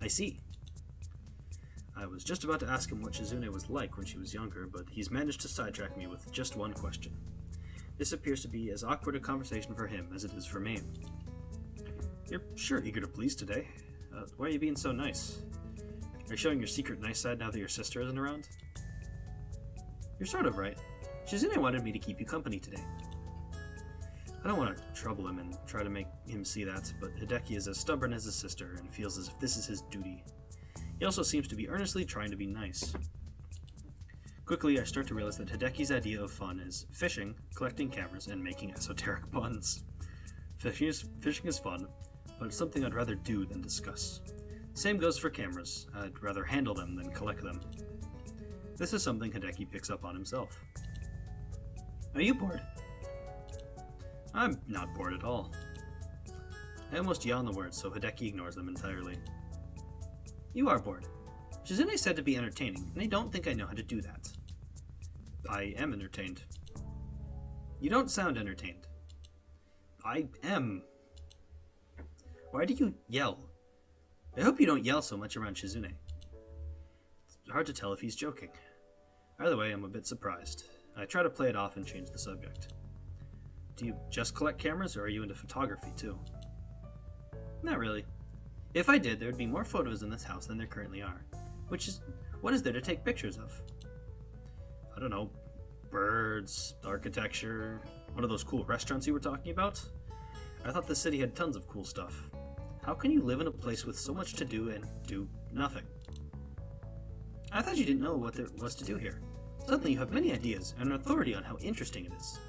I see. I was just about to ask him what Shizune was like when she was younger, but he's managed to sidetrack me with just one question. This appears to be as awkward a conversation for him as it is for me. You're sure eager to please today. Why are you being so nice? Are you showing your secret nice side now that your sister isn't around? You're sort of right. Shizune wanted me to keep you company today. I don't want to trouble him and try to make him see that, but Hideki is as stubborn as his sister and feels as if this is his duty. He also seems to be earnestly trying to be nice. Quickly, I start to realize that Hideki's idea of fun is fishing, collecting cameras, and making esoteric puns. Fishing is fun, but it's something I'd rather do than discuss. Same goes for cameras. I'd rather handle them than collect them. This is something Hideki picks up on himself. Are you bored? I'm not bored at all. I almost yawn the words, so Hideki ignores them entirely. You are bored. Shizune said to be entertaining, and I don't think I know how to do that. I am entertained. You don't sound entertained. I am. Why do you yell? I hope you don't yell so much around Shizune. It's hard to tell if he's joking. Either way, I'm a bit surprised. I try to play it off and change the subject. Do you just collect cameras, or are you into photography too? Not really. If I did, there would be more photos in this house than there currently are. What is there to take pictures of? I don't know. Birds, architecture, one of those cool restaurants you were talking about? I thought the city had tons of cool stuff. How can you live in a place with so much to do and do nothing? I thought you didn't know what there was to do here. Suddenly you have many ideas and an authority on how interesting it is.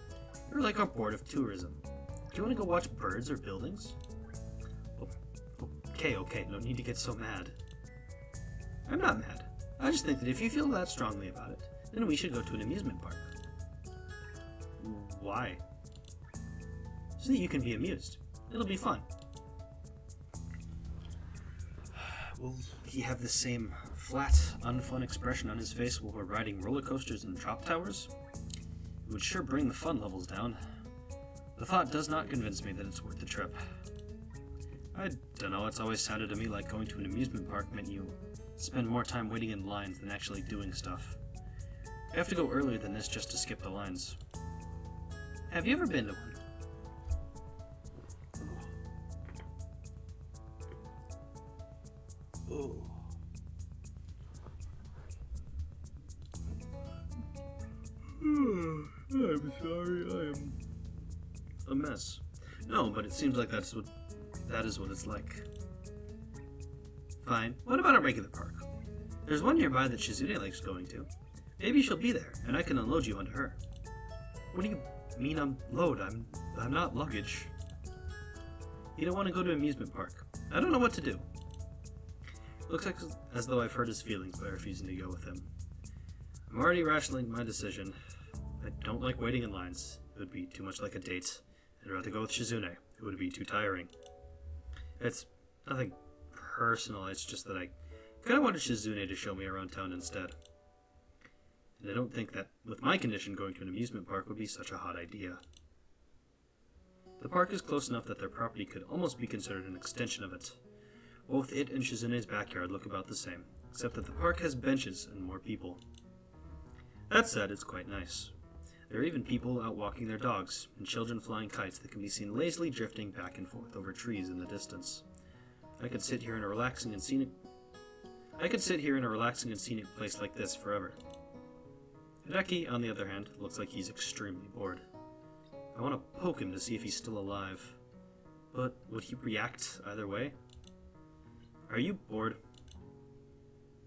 You're like our board of tourism. Do you want to go watch birds or buildings? Okay, no need to get so mad. I'm not mad. I just think that if you feel that strongly about it, then we should go to an amusement park. Why? So that you can be amused. It'll be fun. Will he have the same flat, unfun expression on his face while we're riding roller coasters and drop towers? It would sure bring the fun levels down. The thought does not convince me that it's worth the trip. I don't know, it's always sounded to me like going to an amusement park meant you spend more time waiting in lines than actually doing stuff. I have to go earlier than this just to skip the lines. Have you ever been to one? Oh. I'm sorry, I am a mess. No, but it seems like that's what that is what it's like. Fine, what about a regular park? There's one nearby that Shizune likes going to. Maybe she'll be there, and I can unload you onto her. What do you mean unload? I'm not luggage. You don't want to go to an amusement park. I don't know what to do. Looks like as though I've hurt his feelings by refusing to go with him. I'm already rationalizing my decision. I don't like waiting in lines. It would be too much like a date. I'd rather go with Shizune. It would be too tiring. It's nothing personal, it's just that I kind of wanted Shizune to show me around town instead. And I don't think that, with my condition, going to an amusement park would be such a hot idea. The park is close enough that their property could almost be considered an extension of it. Both it and Shizune's backyard look about the same, except that the park has benches and more people. That said, it's quite nice. There are even people out walking their dogs, and children flying kites that can be seen lazily drifting back and forth over trees in the distance. I could sit here in a relaxing and scenic place like this forever. Hideki, on the other hand, looks like he's extremely bored. I want to poke him to see if he's still alive. But would he react either way? Are you bored?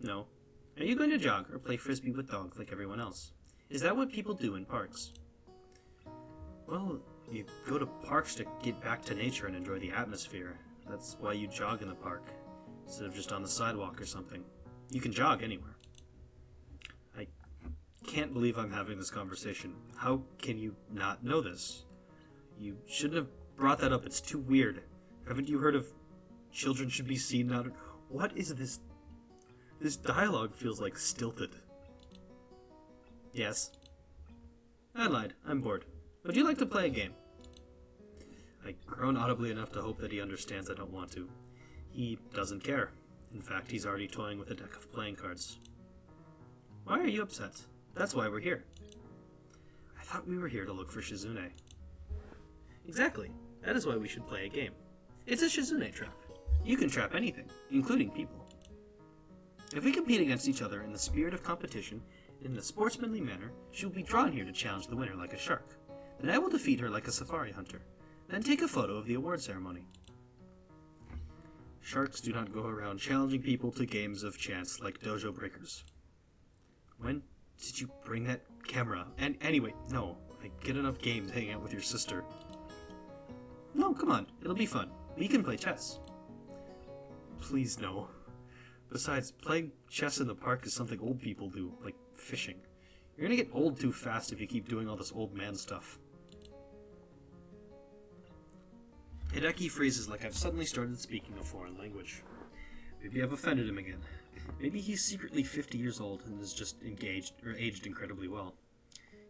No. Are you going to jog or play frisbee with dogs like everyone else? Is that what people do in parks? Well, you go to parks to get back to nature and enjoy the atmosphere. That's why you jog in the park, instead of just on the sidewalk or something. You can jog anywhere. I can't believe I'm having this conversation. How can you not know this? You shouldn't have brought that up. It's too weird. Haven't you heard of children should be seen not... What is this? This dialogue feels like stilted. Yes. I lied. I'm bored. Would you like to play a game? I groan audibly enough to hope that he understands I don't want to. He doesn't care. In fact, he's already toying with a deck of playing cards. Why are you upset? That's why we're here. I thought we were here to look for Shizune. Exactly. That is why we should play a game. It's a Shizune trap. You can trap anything, including people. If we compete against each other in the spirit of competition, in a sportsmanly manner, she will be drawn here to challenge the winner like a shark. Then I will defeat her like a safari hunter. Then take a photo of the award ceremony. Sharks do not go around challenging people to games of chance like dojo breakers. When did you bring that camera? And anyway, no, I get enough games hanging out with your sister. No, come on, it'll be fun. We can play chess. Please no. Besides, playing chess in the park is something old people do, like fishing. You're gonna get old too fast if you keep doing all this old man stuff. Hideki phrases like I've suddenly started speaking a foreign language. Maybe I've offended him again. Maybe he's secretly 50 years old and is just aged incredibly well.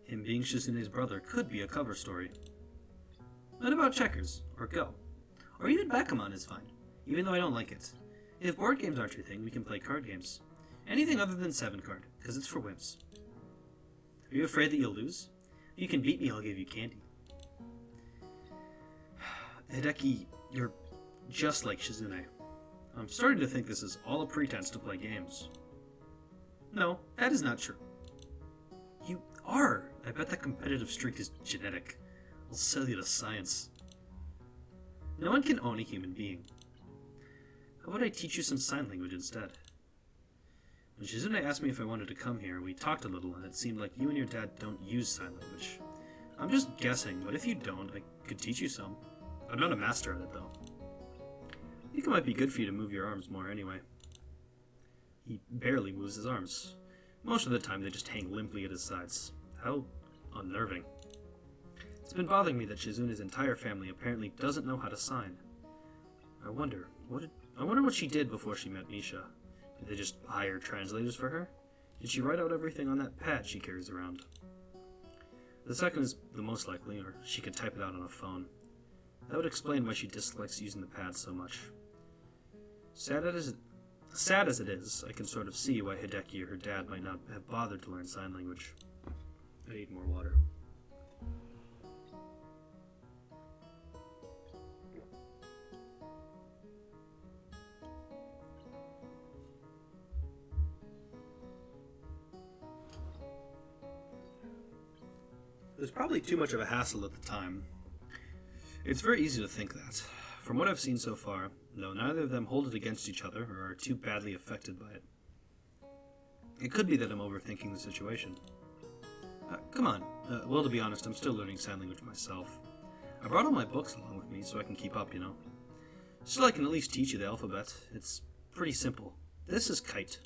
Him being Shizune's brother could be a cover story. What about checkers? Or Go? Or even backgammon is fine, even though I don't like it. If board games aren't your thing, we can play card games. Anything other than 7-card, because it's for wimps. Are you afraid that you'll lose? If you can beat me, I'll give you candy. Hideki, you're just like Shizune. I'm starting to think this is all a pretense to play games. No, that is not true. You are! I bet that competitive streak is genetic. I'll sell you to science. No one can own a human being. How about I teach you some sign language instead? When Shizune asked me if I wanted to come here, we talked a little, and it seemed like you and your dad don't use sign language. I'm just guessing, but if you don't, I could teach you some. I'm not a master at it, though. I think it might be good for you to move your arms more anyway. He barely moves his arms. Most of the time, they just hang limply at his sides. How unnerving. It's been bothering me that Shizune's entire family apparently doesn't know how to sign. I wonder what she did before she met Misha. Did they just hire translators for her? Did she write out everything on that pad she carries around? The second is the most likely, or she could type it out on a phone. That would explain why she dislikes using the pad so much. Sad as it is, I can sort of see why Hideki or her dad might not have bothered to learn sign language. I need more water. It was probably too much of a hassle at the time. It's very easy to think that. From what I've seen so far, though, neither of them hold it against each other or are too badly affected by it. It could be that I'm overthinking the situation. Come on. Well, to be honest, I'm still learning sign language myself. I brought all my books along with me so I can keep up, you know. Still, I can at least teach you the alphabet. It's pretty simple. This is kite.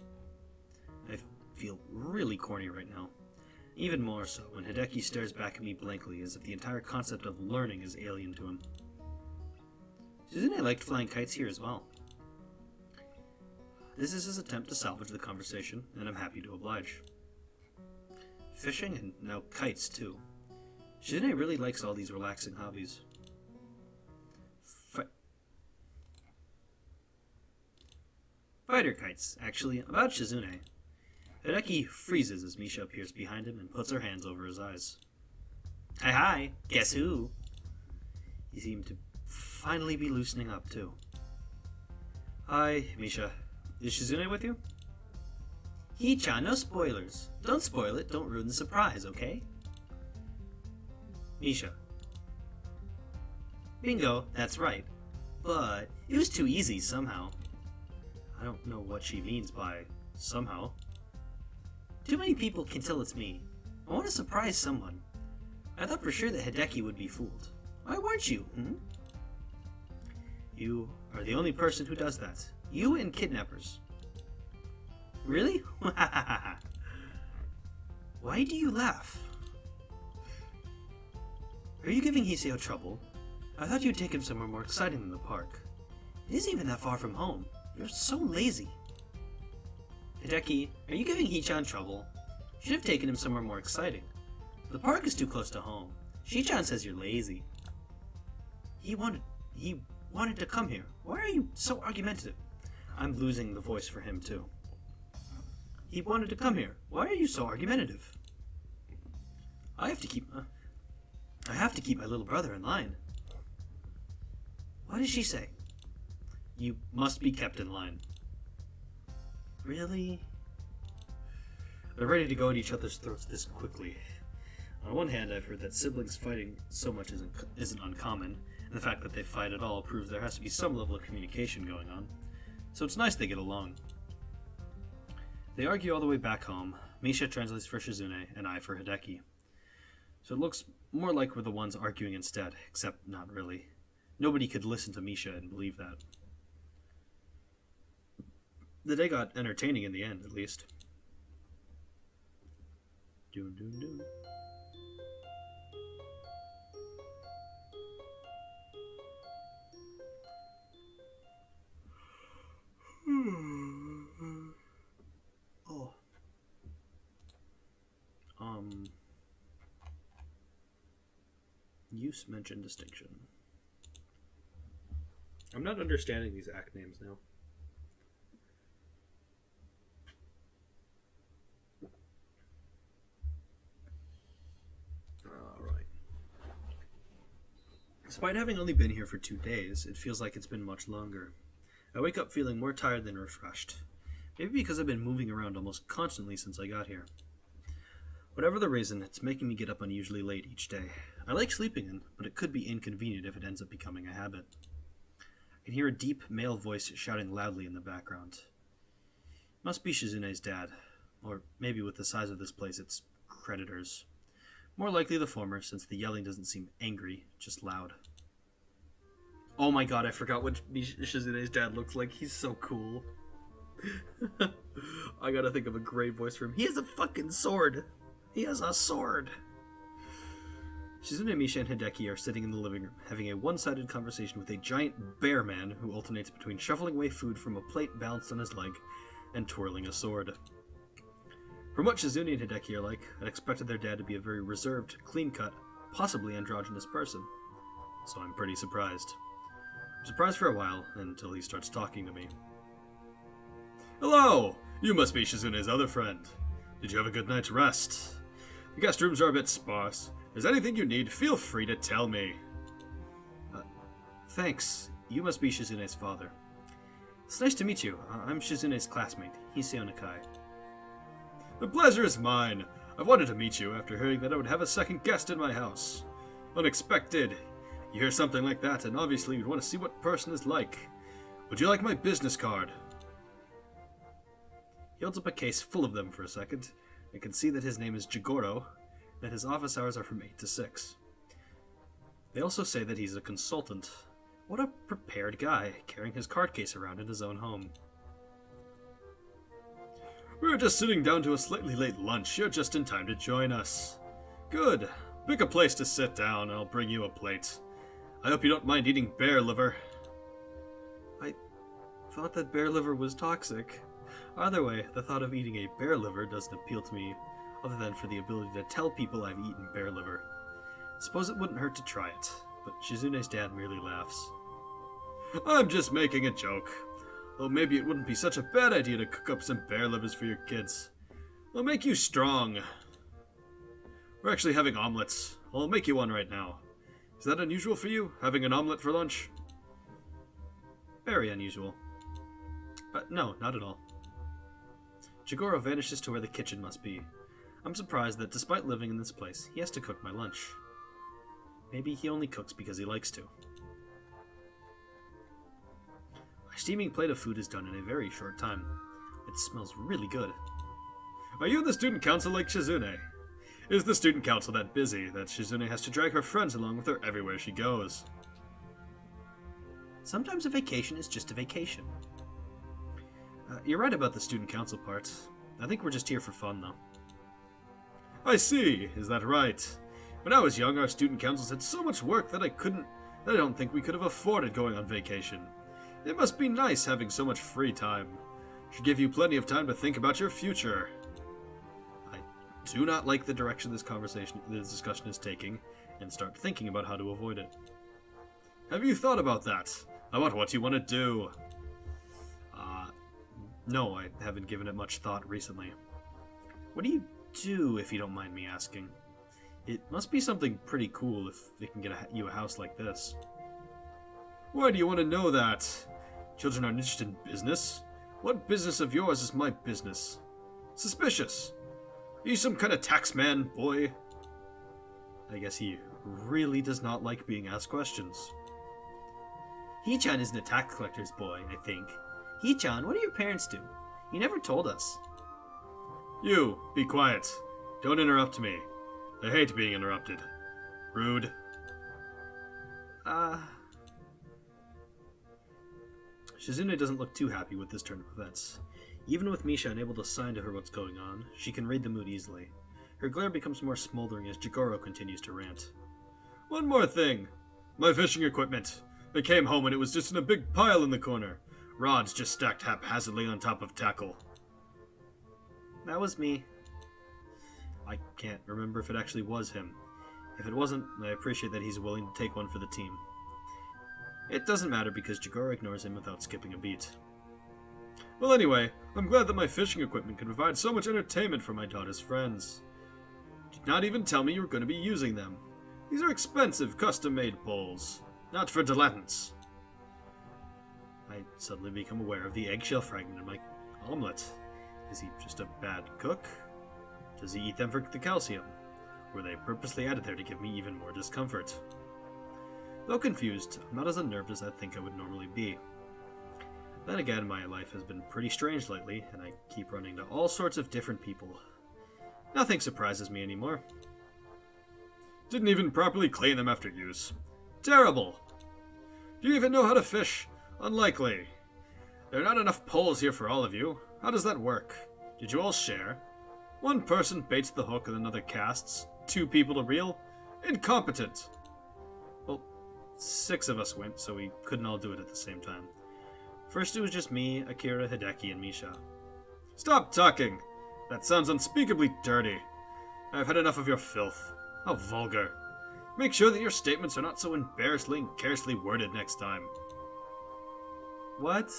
I feel really corny right now. Even more so when Hideki stares back at me blankly as if the entire concept of learning is alien to him. Shizune liked flying kites here as well. This is his attempt to salvage the conversation, and I'm happy to oblige. Fishing and now kites too. Shizune really likes all these relaxing hobbies. Fighter kites, actually, about Shizune. Hideki freezes as Misha appears behind him and puts her hands over his eyes. Hi, guess who? He seemed to finally be loosening up, too. Hi, Misha. Is Shizune with you? Hee-chan, no spoilers. Don't spoil it, don't ruin the surprise, okay? Misha. Bingo, that's right. But it was too easy somehow. I don't know what she means by somehow. Too many people can tell it's me. I want to surprise someone. I thought for sure that Hideki would be fooled. Why weren't you, You are the only person who does that. You and kidnappers. Really? Why do you laugh? Are you giving Hiseo trouble? I thought you'd take him somewhere more exciting than the park. It isn't even that far from home. You're so lazy. Hideki, are you giving Hee-chan trouble? You should have taken him somewhere more exciting. The park is too close to home. Shi-chan says you're lazy. He wanted to come here. Why are you so argumentative? I'm losing the voice for him, too. He wanted to come here. Why are you so argumentative? I have to keep my little brother in line. What did she say? You must be kept in line. Really? They're ready to go at each other's throats this quickly. On one hand, I've heard that siblings fighting so much isn't uncommon, and the fact that they fight at all proves there has to be some level of communication going on. So it's nice they get along. They argue all the way back home. Misha translates for Shizune, and I for Hideki. So it looks more like we're the ones arguing instead, except not really. Nobody could listen to Misha and believe that. The day got entertaining in the end, at least. Doom, doom, doom. Oh. Use mention distinction. I'm not understanding these act names now. Alright. Despite having only been here for 2 days, it feels like it's been much longer. I wake up feeling more tired than refreshed. Maybe because I've been moving around almost constantly since I got here. Whatever the reason, it's making me get up unusually late each day. I like sleeping in, but it could be inconvenient if it ends up becoming a habit. I can hear a deep male voice shouting loudly in the background. Must be Shizune's dad, or maybe with the size of this place it's creditors. More likely the former, since the yelling doesn't seem angry, just loud. Oh my god, I forgot what Shizune's dad looks like. He's so cool. I gotta think of a great voice for him. He has a fucking sword! He has a sword! Shizune, Misha, and Hideki are sitting in the living room, having a one-sided conversation with a giant bear man who alternates between shuffling away food from a plate balanced on his leg and twirling a sword. From what Shizune and Hideki are like, I'd expected their dad to be a very reserved, clean-cut, possibly androgynous person. So I'm pretty surprised. I'm surprised for a while, until he starts talking to me. Hello! You must be Shizune's other friend. Did you have a good night's rest? The guest rooms are a bit sparse. If there's anything you need, feel free to tell me. Thanks. You must be Shizune's father. It's nice to meet you. I'm Shizune's classmate, Hiseo Nakai. The pleasure is mine. I've wanted to meet you after hearing that I would have a second guest in my house. Unexpected, You hear something like that, and obviously you'd want to see what the person is like. Would you like my business card? He holds up a case full of them for a second, and can see that his name is Jigoro, and that his office hours are from 8 to 6. They also say that he's a consultant. What a prepared guy, carrying his card case around in his own home. We're just sitting down to a slightly late lunch. You're just in time to join us. Good. Pick a place to sit down, and I'll bring you a plate. I hope you don't mind eating bear liver. I thought that bear liver was toxic. Either way, the thought of eating a bear liver doesn't appeal to me, other than for the ability to tell people I've eaten bear liver. Suppose it wouldn't hurt to try it, but Shizune's dad merely laughs. I'm just making a joke. Though maybe it wouldn't be such a bad idea to cook up some bear livers for your kids. They'll make you strong. We're actually having omelets. I'll make you one right now. Is that unusual for you, having an omelet for lunch? Very unusual. No, not at all. Jigoro vanishes to where the kitchen must be. I'm surprised that despite living in this place, he has to cook my lunch. Maybe he only cooks because he likes to. My steaming plate of food is done in a very short time. It smells really good. Are you the student council like Shizune? Is the student council that busy that Shizune has to drag her friends along with her everywhere she goes? Sometimes a vacation is just a vacation. You're right about the student council part. I think we're just here for fun, though. I see. Is that right? When I was young, our student councils had so much work that I don't think we could have afforded going on vacation. It must be nice having so much free time. Should give you plenty of time to think about your future. I do not like the direction this discussion is taking, and start thinking about how to avoid it. Have you thought about that? About what you want to do? No, I haven't given it much thought recently. What do you do, if you don't mind me asking? It must be something pretty cool if it can get you a house like this. Why do you want to know that? Children aren't interested in business. What business of yours is my business? Suspicious. Are you some kind of tax man, boy? I guess he really does not like being asked questions. Hee-chan isn't a tax collector's boy, I think. Hee-chan, what do your parents do? You never told us. You, be quiet. Don't interrupt me. I hate being interrupted. Rude. Shizune doesn't look too happy with this turn of events. Even with Misha unable to assign to her what's going on, she can read the mood easily. Her glare becomes more smoldering as Jigoro continues to rant. One more thing. My fishing equipment. I came home and it was just in a big pile in the corner. Rods just stacked haphazardly on top of tackle. That was me. I can't remember if it actually was him. If it wasn't, I appreciate that he's willing to take one for the team. It doesn't matter because Jigoro ignores him without skipping a beat. Well, anyway, I'm glad that my fishing equipment can provide so much entertainment for my daughter's friends. Did not even tell me you were going to be using them. These are expensive, custom-made poles. Not for dilettantes. I suddenly become aware of the eggshell fragment in my omelet. Is he just a bad cook? Does he eat them for the calcium? Were they purposely added there to give me even more discomfort? Though confused, I'm not as unnerved as I think I would normally be. Then again, my life has been pretty strange lately, and I keep running to all sorts of different people. Nothing surprises me anymore. Didn't even properly clean them after use. Terrible! Do you even know how to fish? Unlikely. There are not enough poles here for all of you. How does that work? Did you all share? One person baits the hook and another casts. 2 people to reel? Incompetent! Well, 6 of us went, so we couldn't all do it at the same time. First it was just me, Akira, Hideki, and Misha. Stop talking! That sounds unspeakably dirty. I've had enough of your filth. How vulgar. Make sure that your statements are not so embarrassingly and carelessly worded next time. What?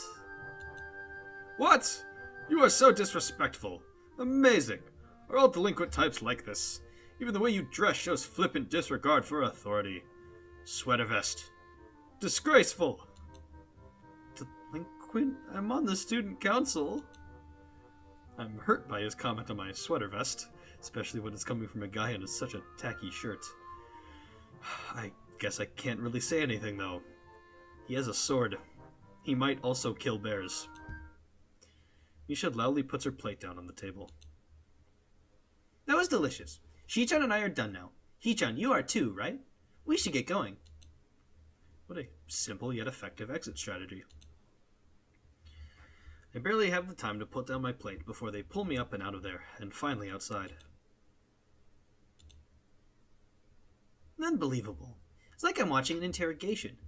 What? You are so disrespectful. Amazing. Are all delinquent types like this? Even the way you dress shows flippant disregard for authority. Sweater vest. Disgraceful. Delinquent? I'm on the student council. I'm hurt by his comment on my sweater vest, especially when it's coming from a guy in such a tacky shirt. I Guess I can't really say anything, though. He has a sword. He might also kill bears. Misha loudly puts her plate down on the table. That was delicious. Shichan and I are done now. Hichan, you are too, right? We should get going. What a simple yet effective exit strategy. I barely have the time to put down my plate before they pull me up and out of there, and finally outside. Unbelievable. It's like I'm watching an interrogation.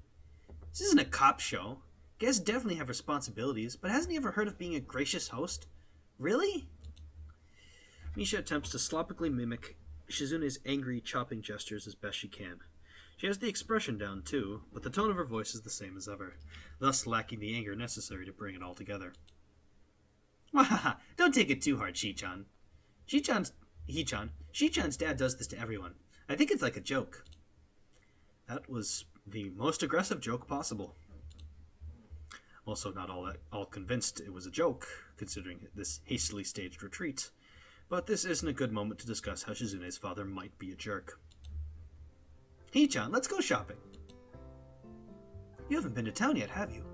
This isn't a cop show. Guests definitely have responsibilities, but hasn't he ever heard of being a gracious host? Really? Misha attempts to sloppily mimic Shizune's angry, chopping gestures as best she can. She has the expression down, too, but the tone of her voice is the same as ever, thus lacking the anger necessary to bring it all together. Wahaha, don't take it too hard, Shichan. Shichan's dad does this to everyone. I think it's like a joke. That was the most aggressive joke possible. Also not all convinced it was a joke, considering this hastily staged retreat. But this isn't a good moment to discuss how Shizune's father might be a jerk. Hichan, let's go shopping. You haven't been to town yet, have you?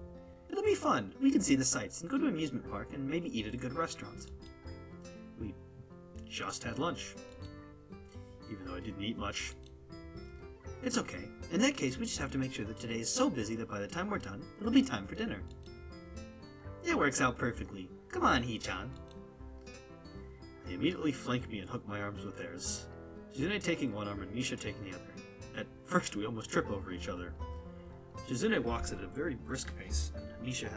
It'll be fun. We can see the sights and go to an amusement park and maybe eat at a good restaurant. We just had lunch. Even though I didn't eat much. It's okay. In that case, we just have to make sure that today is so busy that by the time we're done, it'll be time for dinner. It works out perfectly. Come on, Hichan. They immediately flank me and hook my arms with theirs. Shizune taking one arm and Misha taking the other. At first, we almost trip over each other. Shizune walks at a very brisk pace, and Misha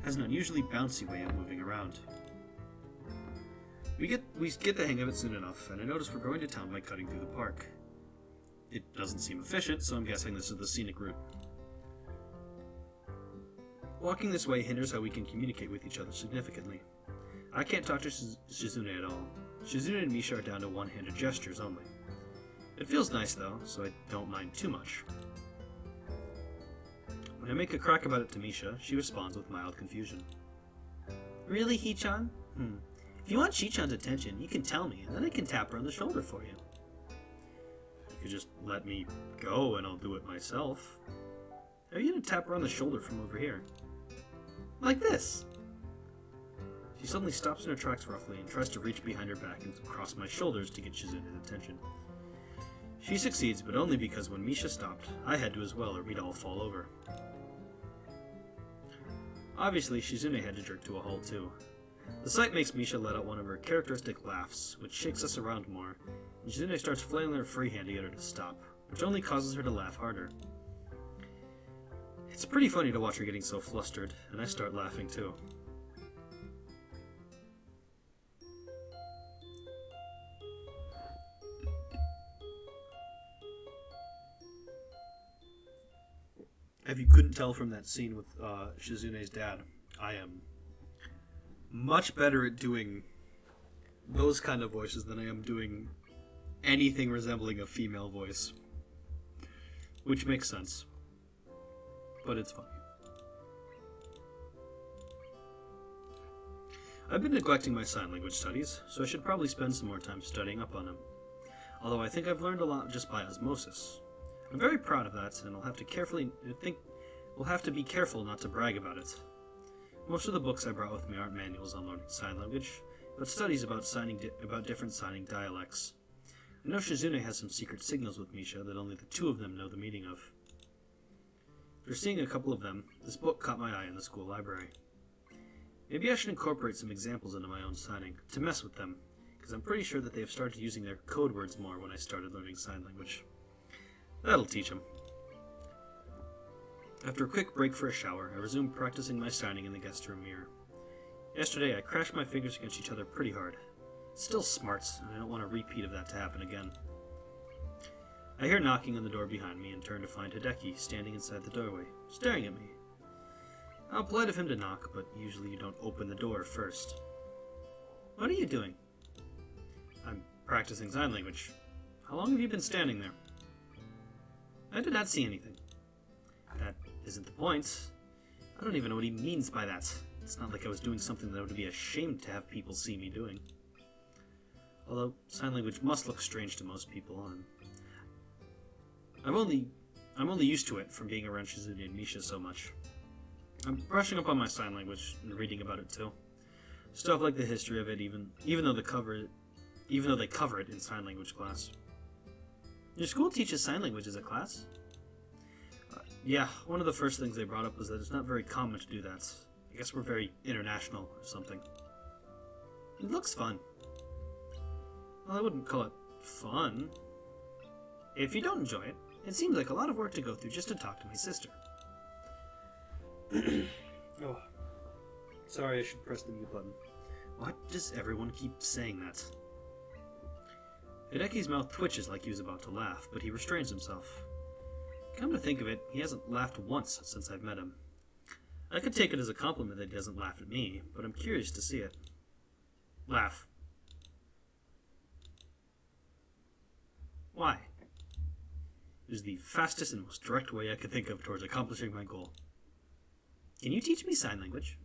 has an unusually bouncy way of moving around. We get the hang of it soon enough, and I notice we're going to town by cutting through the park. It doesn't seem efficient, so I'm guessing this is the scenic route. Walking this way hinders how we can communicate with each other significantly. I can't talk to Shizune at all. Shizune and Misha are down to one-handed gestures only. It feels nice though, so I don't mind too much. When I make a crack about it to Misha, she responds with mild confusion. Really, Hichan? If you want Shichan's attention, you can tell me, and then I can tap her on the shoulder for you. You could just let me go and I'll do it myself. How are you gonna tap her on the shoulder from over here? Like this. She suddenly stops in her tracks roughly and tries to reach behind her back and across my shoulders to get Shizune's attention. She succeeds, but only because when Misha stopped, I had to as well or we'd all fall over. Obviously, Shizune had to jerk to a halt too. The sight makes Misha let out one of her characteristic laughs, which shakes us around more, and Shizune starts flailing her free hand to get her to stop, which only causes her to laugh harder. It's pretty funny to watch her getting so flustered, and I start laughing too. If you couldn't tell from that scene with Shizune's dad, I am much better at doing those kind of voices than I am doing anything resembling a female voice. Which makes sense. But it's funny. I've been neglecting my sign language studies, so I should probably spend some more time studying up on them. Although I think I've learned a lot just by osmosis. I'm very proud of that, and we'll have to be careful not to brag about it. Most of the books I brought with me aren't manuals on learning sign language, but studies about different signing dialects. I know Shizune has some secret signals with Misha that only the two of them know the meaning of. After seeing a couple of them, this book caught my eye in the school library. Maybe I should incorporate some examples into my own signing, to mess with them, because I'm pretty sure that they have started using their code words more when I started learning sign language. That'll teach them. After a quick break for a shower, I resumed practicing my signing in the guest room mirror. Yesterday, I crashed my fingers against each other pretty hard. It still smarts, and I don't want a repeat of that to happen again. I hear knocking on the door behind me and turn to find Hideki standing inside the doorway, staring at me. How polite of him to knock, but usually you don't open the door first. What are you doing? I'm practicing sign language. How long have you been standing there? I did not see anything. That isn't the point. I don't even know what he means by that. It's not like I was doing something that I would be ashamed to have people see me doing. Although, sign language must look strange to most people, and I've only I'm only used to it from being around Shizune and Misha so much. I'm brushing up on my sign language and reading about it too. Stuff like the history of it, even though they cover it in sign language class. Your school teaches sign language as a class? Yeah, one of the first things they brought up was that it's not very common to do that. I guess we're very international or something. It looks fun. Well, I wouldn't call it fun. If you don't enjoy it, it seems like a lot of work to go through just to talk to my sister. Oh. Sorry, I should press the mute button. Why does everyone keep saying that? Hideki's mouth twitches like he was about to laugh, but he restrains himself. Come to think of it, he hasn't laughed once since I've met him. I could take it as a compliment that he doesn't laugh at me, but I'm curious to see it. Laugh. Why? It was the fastest and most direct way I could think of towards accomplishing my goal. Can you teach me sign language?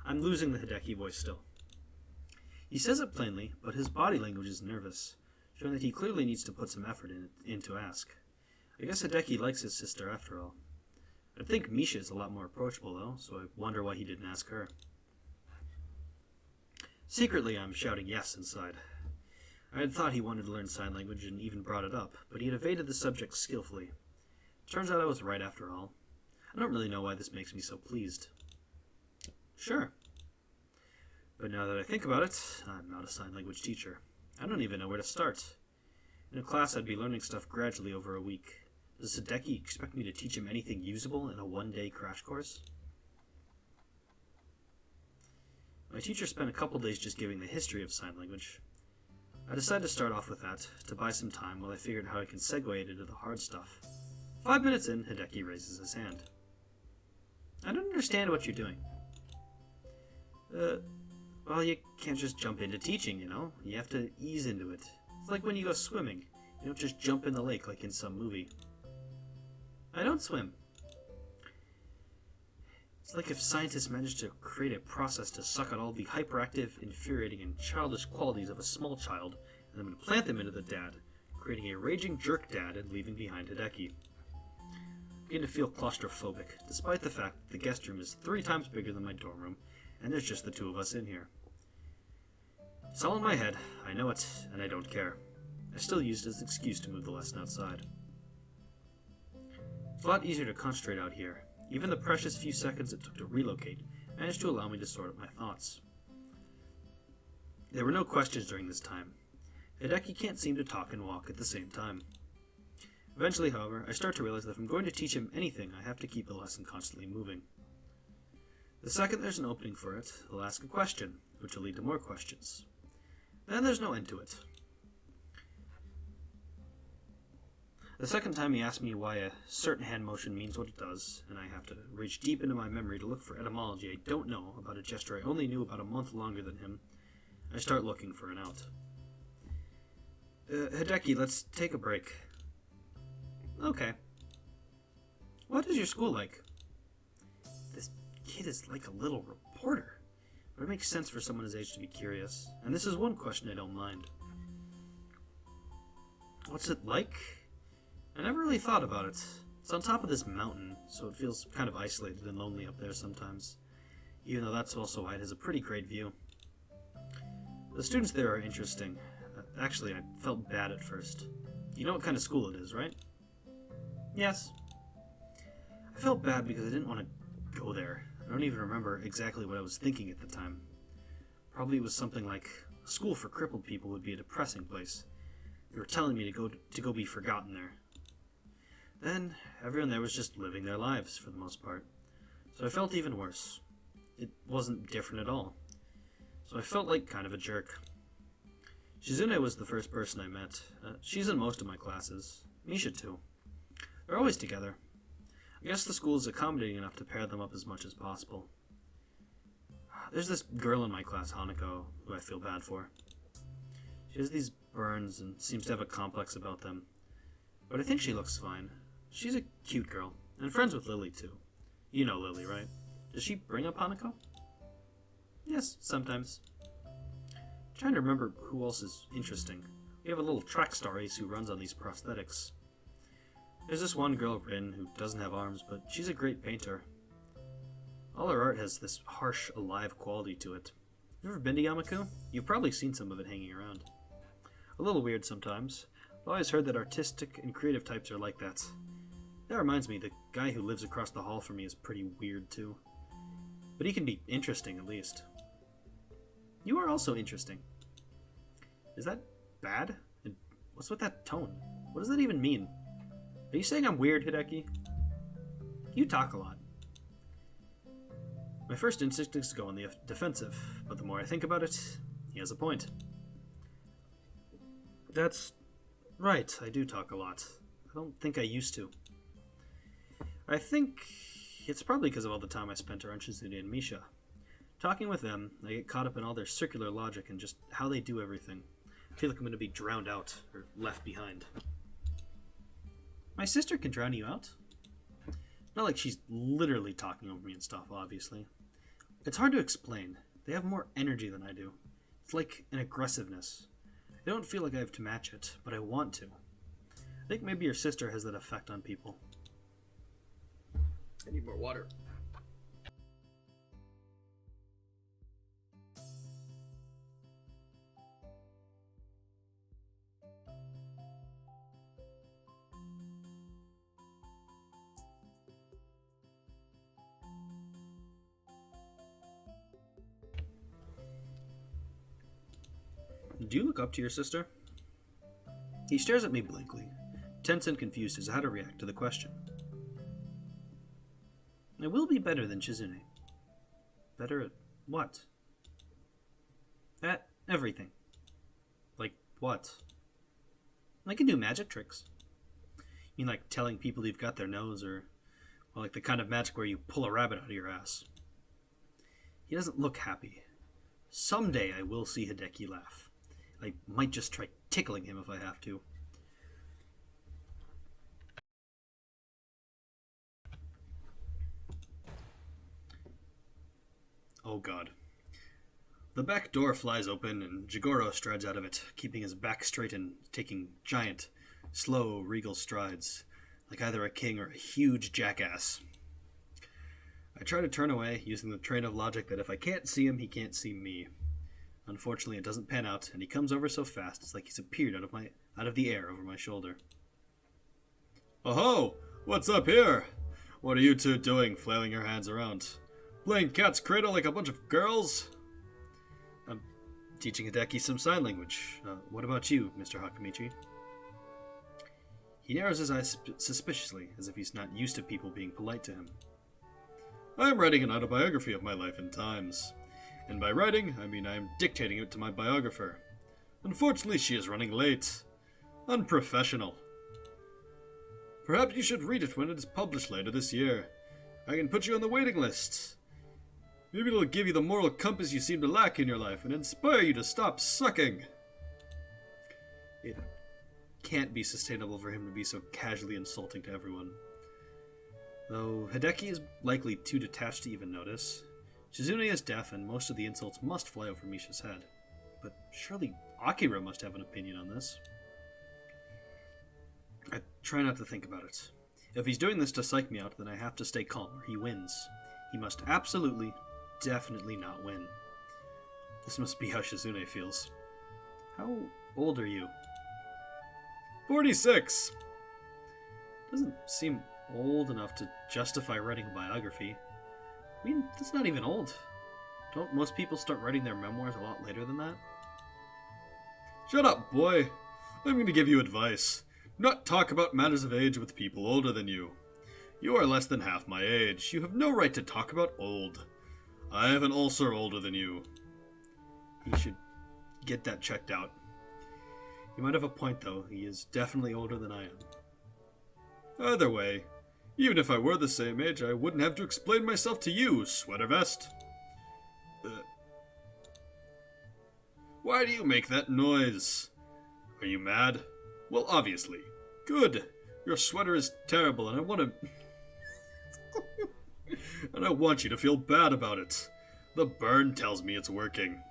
I'm losing the Hideki voice still. He says it plainly, but his body language is nervous, showing that he clearly needs to put some effort in to ask. I guess Hideki likes his sister after all. I think Misha is a lot more approachable though, so I wonder why he didn't ask her. Secretly, I'm shouting yes inside. I had thought he wanted to learn sign language and even brought it up, but he had evaded the subject skillfully. Turns out I was right after all. I don't really know why this makes me so pleased. Sure. But now that I think about it, I'm not a sign language teacher. I don't even know where to start. In a class, I'd be learning stuff gradually over a week. Does Hideki expect me to teach him anything usable in a one-day crash course? My teacher spent a couple days just giving the history of sign language. I decided to start off with that, to buy some time while I figured how I can segue it into the hard stuff. 5 minutes in, Hideki raises his hand. I don't understand what you're doing. Well, you can't just jump into teaching, you know? You have to ease into it. It's like when you go swimming. You don't just jump in the lake like in some movie. I don't swim. It's like if scientists managed to create a process to suck out all the hyperactive, infuriating, and childish qualities of a small child, and then implant them into the dad, creating a raging jerk dad and leaving behind Hideki. I begin to feel claustrophobic, despite the fact that the guest room is 3 times bigger than my dorm room, and there's just the 2 of us in here. It's all in my head, I know it, and I don't care. I still used it as an excuse to move the lesson outside. It's a lot easier to concentrate out here. Even the precious few seconds it took to relocate managed to allow me to sort out my thoughts. There were no questions during this time. Hideki can't seem to talk and walk at the same time. Eventually, however, I start to realize that if I'm going to teach him anything, I have to keep the lesson constantly moving. The second there's an opening for it, I'll ask a question, which will lead to more questions. Then there's no end to it. The second time he asked me why a certain hand motion means what it does, and I have to reach deep into my memory to look for etymology I don't know about a gesture I only knew about a month longer than him, I start looking for an out. Hideki, let's take a break. Okay. What is your school like? This kid is like a little reporter, but it makes sense for someone his age to be curious, and this is one question I don't mind. What's it like? I never really thought about it. It's on top of this mountain, so it feels kind of isolated and lonely up there sometimes, even though that's also why it has a pretty great view. The students there are interesting. Actually, I felt bad at first. You know what kind of school it is, right? Yes. I felt bad because I didn't want to go there. I don't even remember exactly what I was thinking at the time. Probably it was something like, a school for crippled people would be a depressing place. They were telling me to go be forgotten there. Then, everyone there was just living their lives, for the most part. So I felt even worse. It wasn't different at all. So I felt like kind of a jerk. Shizune was the first person I met. She's in most of my classes. Misha too. They're always together. I guess the school is accommodating enough to pair them up as much as possible. There's this girl in my class, Hanako, who I feel bad for. She has these burns and seems to have a complex about them. But I think she looks fine. She's a cute girl, and friends with Lily too. You know Lily, right? Does she bring up Hanako? Yes, sometimes. I'm trying to remember who else is interesting. We have a little track star ace who runs on these prosthetics. There's this one girl, Rin, who doesn't have arms, but she's a great painter. All her art has this harsh, alive quality to it. Have you ever been to Yamaku? You've probably seen some of it hanging around. A little weird sometimes. I've always heard that artistic and creative types are like that. That reminds me, the guy who lives across the hall from me is pretty weird too. But he can be interesting at least. You are also interesting. Is that bad? And what's with that tone? What does that even mean? Are you saying I'm weird, Hideki? You talk a lot. My first instinct is to go on the defensive, but the more I think about it, he has a point. That's right, I do talk a lot. I don't think I used to. I think it's probably because of all the time I spent around Shizune and Misha. Talking with them, I get caught up in all their circular logic and just how they do everything. I feel like I'm going to be drowned out, or left behind. My sister can drown you out. Not like she's literally talking over me and stuff, obviously. It's hard to explain. They have more energy than I do. It's like an aggressiveness. I don't feel like I have to match it, but I want to. I think maybe your sister has that effect on people. I need more water. Do you look up to your sister? He stares at me blankly, tense and confused as to how to react to the question. I will be better than Shizune. Better at what? At everything. Like what? I can do magic tricks. You mean like telling people you've got their nose, or well, like the kind of magic where you pull a rabbit out of your ass? He doesn't look happy. Someday I will see Hideki laugh. I might just try tickling him if I have to. Oh god. The back door flies open and Jigoro strides out of it, keeping his back straight and taking giant, slow, regal strides, like either a king or a huge jackass. I try to turn away, using the train of logic that if I can't see him, he can't see me. Unfortunately, it doesn't pan out, and he comes over so fast it's like he's appeared out of the air over my shoulder. Oh ho! What's up here? What are you two doing, flailing your hands around? Playing cat's cradle like a bunch of girls? I'm teaching Hideki some sign language. What about you, Mr. Hakamichi? He narrows his eyes suspiciously, as if he's not used to people being polite to him. I am writing an autobiography of my life and times. And by writing, I mean I am dictating it to my biographer. Unfortunately, she is running late. Unprofessional. Perhaps you should read it when it is published later this year. I can put you on the waiting list. Maybe it'll give you the moral compass you seem to lack in your life and inspire you to stop sucking. It can't be sustainable for him to be so casually insulting to everyone. Though Hideki is likely too detached to even notice. Shizune is deaf, and most of the insults must fly over Misha's head. But surely Akira must have an opinion on this. I try not to think about it. If he's doing this to psych me out, then I have to stay calm, or he wins. He must absolutely, definitely not win. This must be how Shizune feels. How old are you? 46! Doesn't seem old enough to justify writing a biography. I mean, that's not even old. Don't most people start writing their memoirs a lot later than that? Shut up, boy. I'm going to give you advice. Not talk about matters of age with people older than you. You are less than half my age. You have no right to talk about old. I have an ulcer older than you. He should get that checked out. You might have a point, though. He is definitely older than I am. Either way, even if I were the same age, I wouldn't have to explain myself to you, sweater vest. Why do you make that noise? Are you mad? Well, obviously. Good. Your sweater is terrible, and I want to... and I want you to feel bad about it. The burn tells me it's working.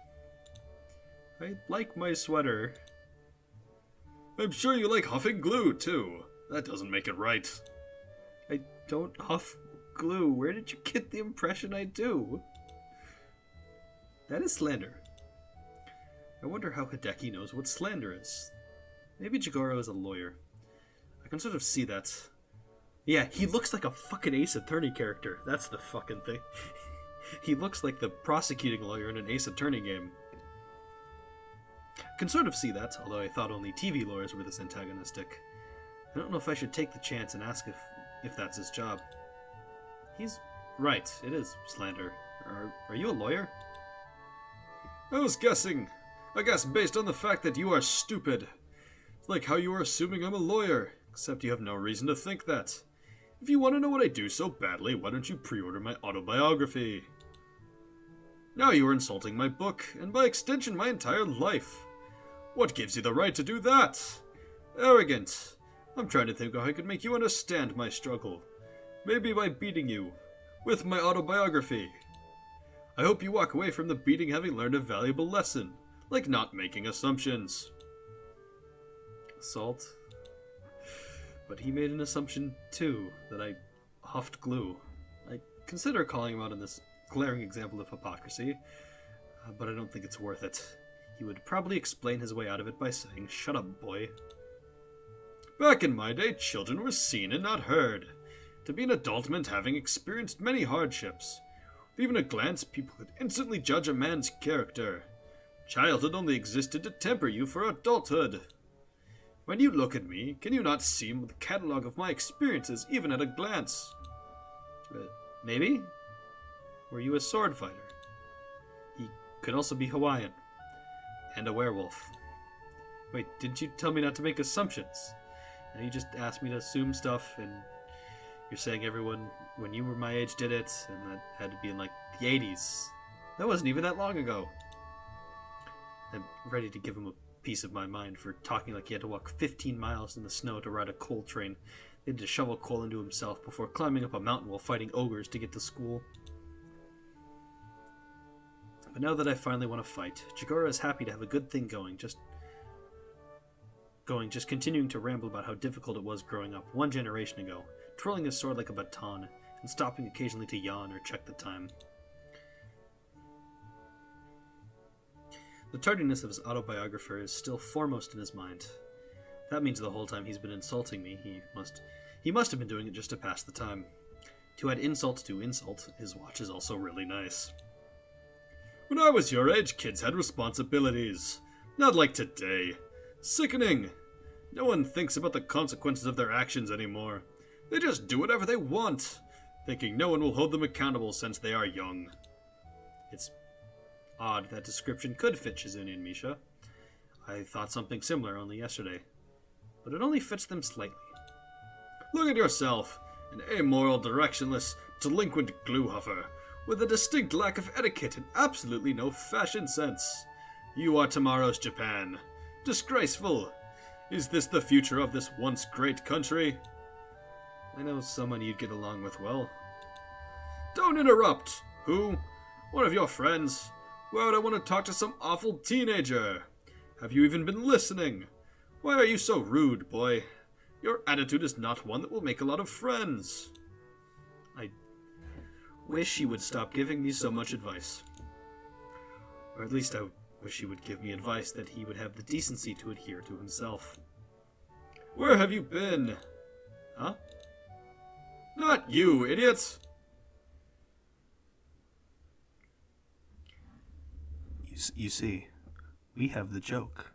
I like my sweater. I'm sure you like huffing glue, too. That doesn't make it right. I don't huff glue. Where did you get the impression I do? That is slander. I wonder how Hideki knows what slander is. Maybe Jigoro is a lawyer. I can sort of see that. Yeah, he looks like a fucking Ace Attorney character. That's the fucking thing. He looks like the prosecuting lawyer in an Ace Attorney game. I can sort of see that, although I thought only TV lawyers were this antagonistic. I don't know if I should take the chance and ask if that's his job. He's right, it is slander. Are you a lawyer? I was guessing. I guess based on the fact that you are stupid. It's like how you are assuming I'm a lawyer, except you have no reason to think that. If you want to know what I do so badly, why don't you pre-order my autobiography? Now you are insulting my book, and by extension my entire life. What gives you the right to do that? Arrogant. I'm trying to think how I could make you understand my struggle. Maybe by beating you. With my autobiography. I hope you walk away from the beating having learned a valuable lesson, like not making assumptions. Assault? But he made an assumption, too, that I huffed glue. I consider calling him out on this glaring example of hypocrisy, but I don't think it's worth it. He would probably explain his way out of it by saying, "Shut up, boy." Back in my day, children were seen and not heard. To be an adult meant having experienced many hardships. With even a glance, people could instantly judge a man's character. Childhood only existed to temper you for adulthood. When you look at me, can you not see the catalog of my experiences even at a glance? Maybe? Were you a sword fighter? He could also be Hawaiian. And a werewolf. Wait, didn't you tell me not to make assumptions? And you just asked me to assume stuff, and you're saying everyone when you were my age did it, and that had to be in like the 80s. That wasn't even that long ago. I'm ready to give him a piece of my mind for talking like he had to walk 15 miles in the snow to ride a coal train. He had to shovel coal into himself before climbing up a mountain while fighting ogres to get to school. But now that I finally want to fight, Jigoro is happy to have a good thing going, just continuing to ramble about how difficult it was growing up 1 generation ago, twirling his sword like a baton, and stopping occasionally to yawn or check the time. The tardiness of his autobiographer is still foremost in his mind. That means the whole time he's been insulting me, he must have been doing it just to pass the time. To add insult to insult, his watch is also really nice. When I was your age, kids had responsibilities. Not like today. Sickening. No one thinks about the consequences of their actions anymore. They just do whatever they want, thinking no one will hold them accountable since they are young. It's odd that description could fit Shizune and Misha. I thought something similar only yesterday. But it only fits them slightly. Look at yourself, an amoral, directionless, delinquent glue huffer, with a distinct lack of etiquette and absolutely no fashion sense. You are tomorrow's Japan. Disgraceful. Is this the future of this once great country? I know someone you'd get along with well. Don't interrupt! Who? One of your friends? Why would I want to talk to some awful teenager? Have you even been listening? Why are you so rude, boy? Your attitude is not one that will make a lot of friends. I wish he would stop giving me so much advice. Or at least I wish he would give me advice that he would have the decency to adhere to himself. Where have you been? Huh? Not you, idiot! You see, we have the joke.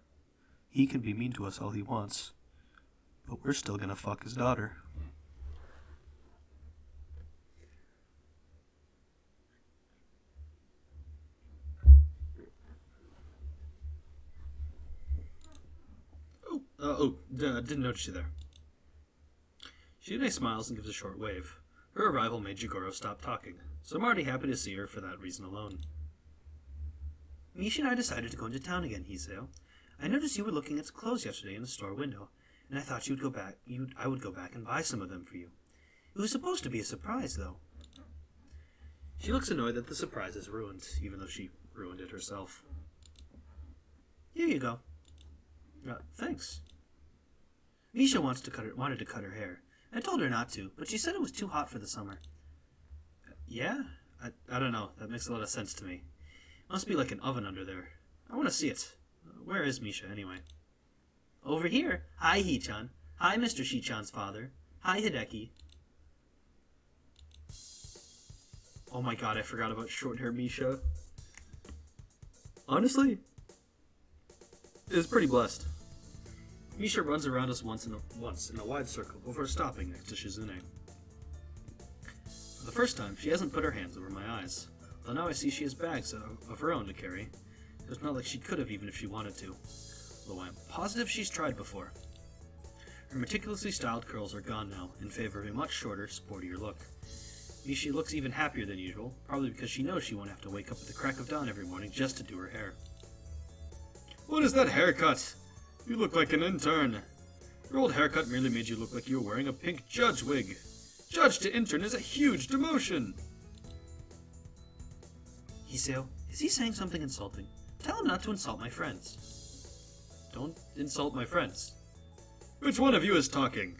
He can be mean to us all he wants, but we're still gonna fuck his daughter. Didn't notice you there. Shizune smiles and gives a short wave. Her arrival made Jigoro stop talking, so I'm already happy to see her for that reason alone. Misha and I decided to go into town again, Hiseo. I noticed you were looking at clothes yesterday in the store window, and I thought I would go back and buy some of them for you. It was supposed to be a surprise, though. She looks annoyed that the surprise is ruined, even though she ruined it herself. Here you go. Thanks. Misha wanted to cut her hair. I told her not to, but she said it was too hot for the summer. Yeah? I don't know. That makes a lot of sense to me. Must be like an oven under there. I want to see it. Where is Misha, anyway? Over here. Hi, Hichan. Hi, Mr. Shichan's father. Hi, Hideki. Oh my god, I forgot about short-hair Misha. Honestly, is pretty blessed. Misha runs around us once in a wide circle before stopping next to Shizune. For the first time, she hasn't put her hands over my eyes, though now I see she has bags of her own to carry. It's not like she could have even if she wanted to, though I'm positive she's tried before. Her meticulously styled curls are gone now, in favor of a much shorter, sportier look. Misha looks even happier than usual, probably because she knows she won't have to wake up at the crack of dawn every morning just to do her hair. What is that haircut? You look like an intern. Your old haircut merely made you look like you were wearing a pink judge wig. Judge to intern is a huge demotion. Hiseo, is he saying something insulting? Tell him not to insult my friends. Don't insult my friends. Which one of you is talking?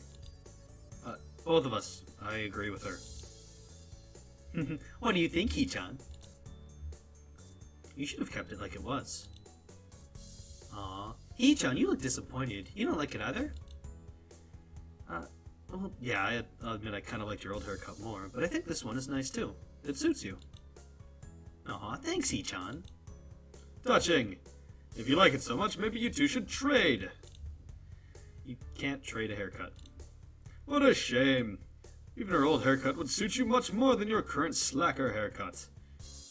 Both of us. I agree with her. What do you think, Hichan? You should have kept it like it was. Aw. Hichan, you look disappointed. You don't like it either? Well, yeah, I'll admit I kind of liked your old haircut more, but I think this one is nice too. It suits you. Aw, thanks, Hichan. Touching. If you like it so much, maybe you two should trade. You can't trade a haircut. What a shame. Even her old haircut would suit you much more than your current slacker haircut.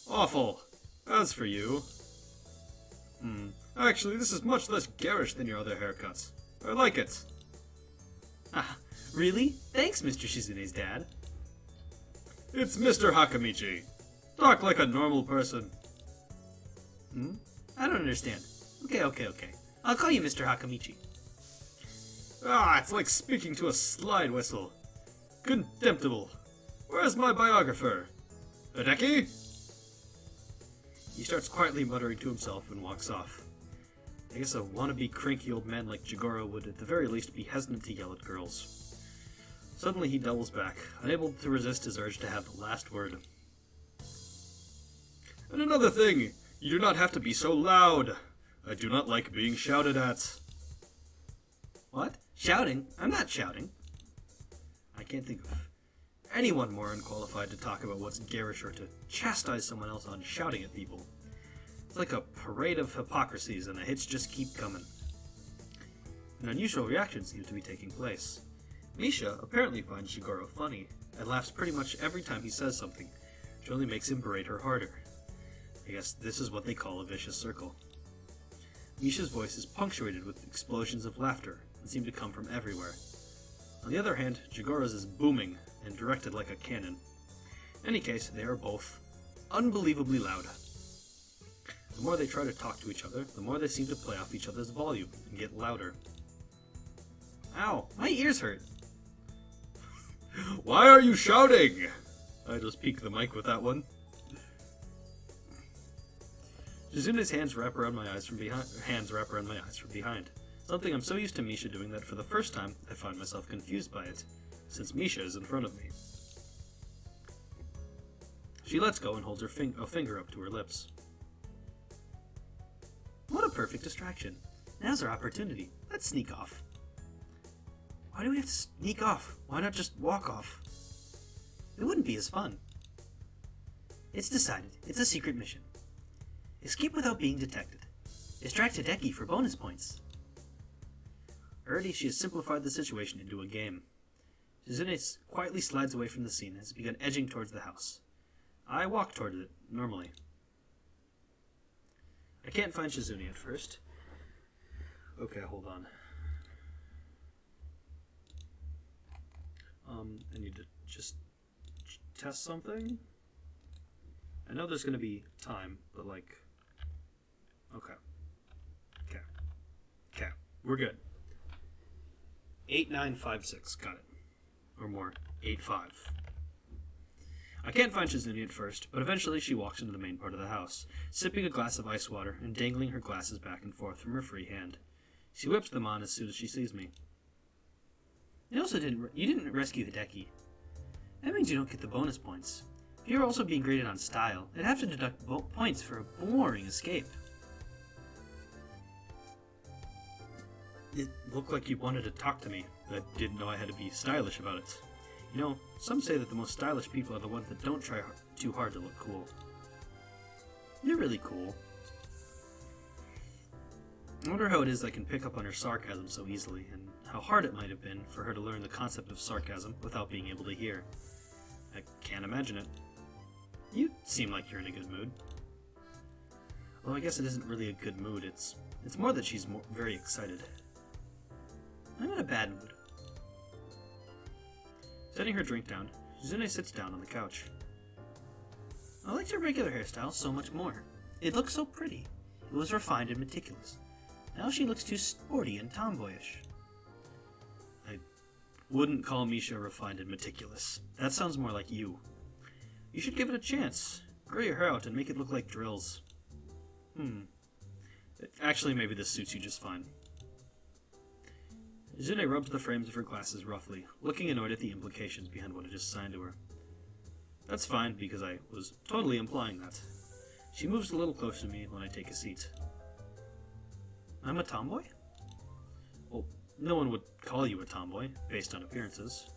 Awful. As for you... Actually, this is much less garish than your other haircuts. I like it. Ah, really? Thanks, Mr. Shizune's dad. It's Mr. Hakamichi. Talk like a normal person. I don't understand. Okay. I'll call you Mr. Hakamichi. It's like speaking to a slide whistle. Contemptible. Where's my biographer? Hideki? He starts quietly muttering to himself and walks off. I guess a wannabe cranky old man like Jigoro would at the very least be hesitant to yell at girls. Suddenly he doubles back, unable to resist his urge to have the last word. And another thing, you do not have to be so loud. I do not like being shouted at. What? Shouting? I'm not shouting. I can't think of anyone more unqualified to talk about what's garish or to chastise someone else on shouting at people. It's like a parade of hypocrisies and the hits just keep coming. An unusual reaction seems to be taking place. Misha apparently finds Jigoro funny and laughs pretty much every time he says something, which only makes him berate her harder. I guess this is what they call a vicious circle. Misha's voice is punctuated with explosions of laughter and seem to come from everywhere. On the other hand, Jigoro's is booming and directed like a cannon. In any case, they are both unbelievably loud. The more they try to talk to each other, the more they seem to play off each other's volume and get louder. Ow, my ears hurt. Why are you shouting? I just peeked the mic with that one. Shizune's hands wrap around my eyes from behind. Something I'm so used to Misha doing that for the first time, I find myself confused by it, since Misha is in front of me. She lets go and holds a finger up to her lips. What a perfect distraction. Now's our opportunity. Let's sneak off. Why do we have to sneak off? Why not just walk off? It wouldn't be as fun. It's decided. It's a secret mission. Escape without being detected. Distract Hideki for bonus points. Already she has simplified the situation into a game. Shizune quietly slides away from the scene and has begun edging towards the house. I walk toward it, normally. I can't find Shizune at first. Okay, hold on. I need to just test something. I know there's going to be time, but like... Okay. We're good. 8956, got it. Or more, 85. I can't find Shizune at first, but eventually she walks into the main part of the house, sipping a glass of ice water and dangling her glasses back and forth from her free hand. She whips them on as soon as she sees me. You didn't rescue Hideki. That means you don't get the bonus points. If you're also being graded on style, I'd have to deduct points for a boring escape. It looked like you wanted to talk to me, but I didn't know I had to be stylish about it. You know, some say that the most stylish people are the ones that don't try too hard to look cool. You're really cool. I wonder how it is I can pick up on her sarcasm so easily, and how hard it might have been for her to learn the concept of sarcasm without being able to hear. I can't imagine it. You seem like you're in a good mood. Well, I guess it isn't really a good mood, it's more that she's very excited. I'm in a bad mood. Setting her drink down, Shizune sits down on the couch. I liked her regular hairstyle so much more. It looked so pretty. It was refined and meticulous. Now she looks too sporty and tomboyish. I wouldn't call Misha refined and meticulous. That sounds more like you. You should give it a chance. Grow your hair out and make it look like drills. Actually, maybe this suits you just fine. Shizune rubs the frames of her glasses roughly, looking annoyed at the implications behind what I just signed to her. That's fine, because I was totally implying that. She moves a little closer to me when I take a seat. I'm a tomboy? Well, no one would call you a tomboy, based on appearances.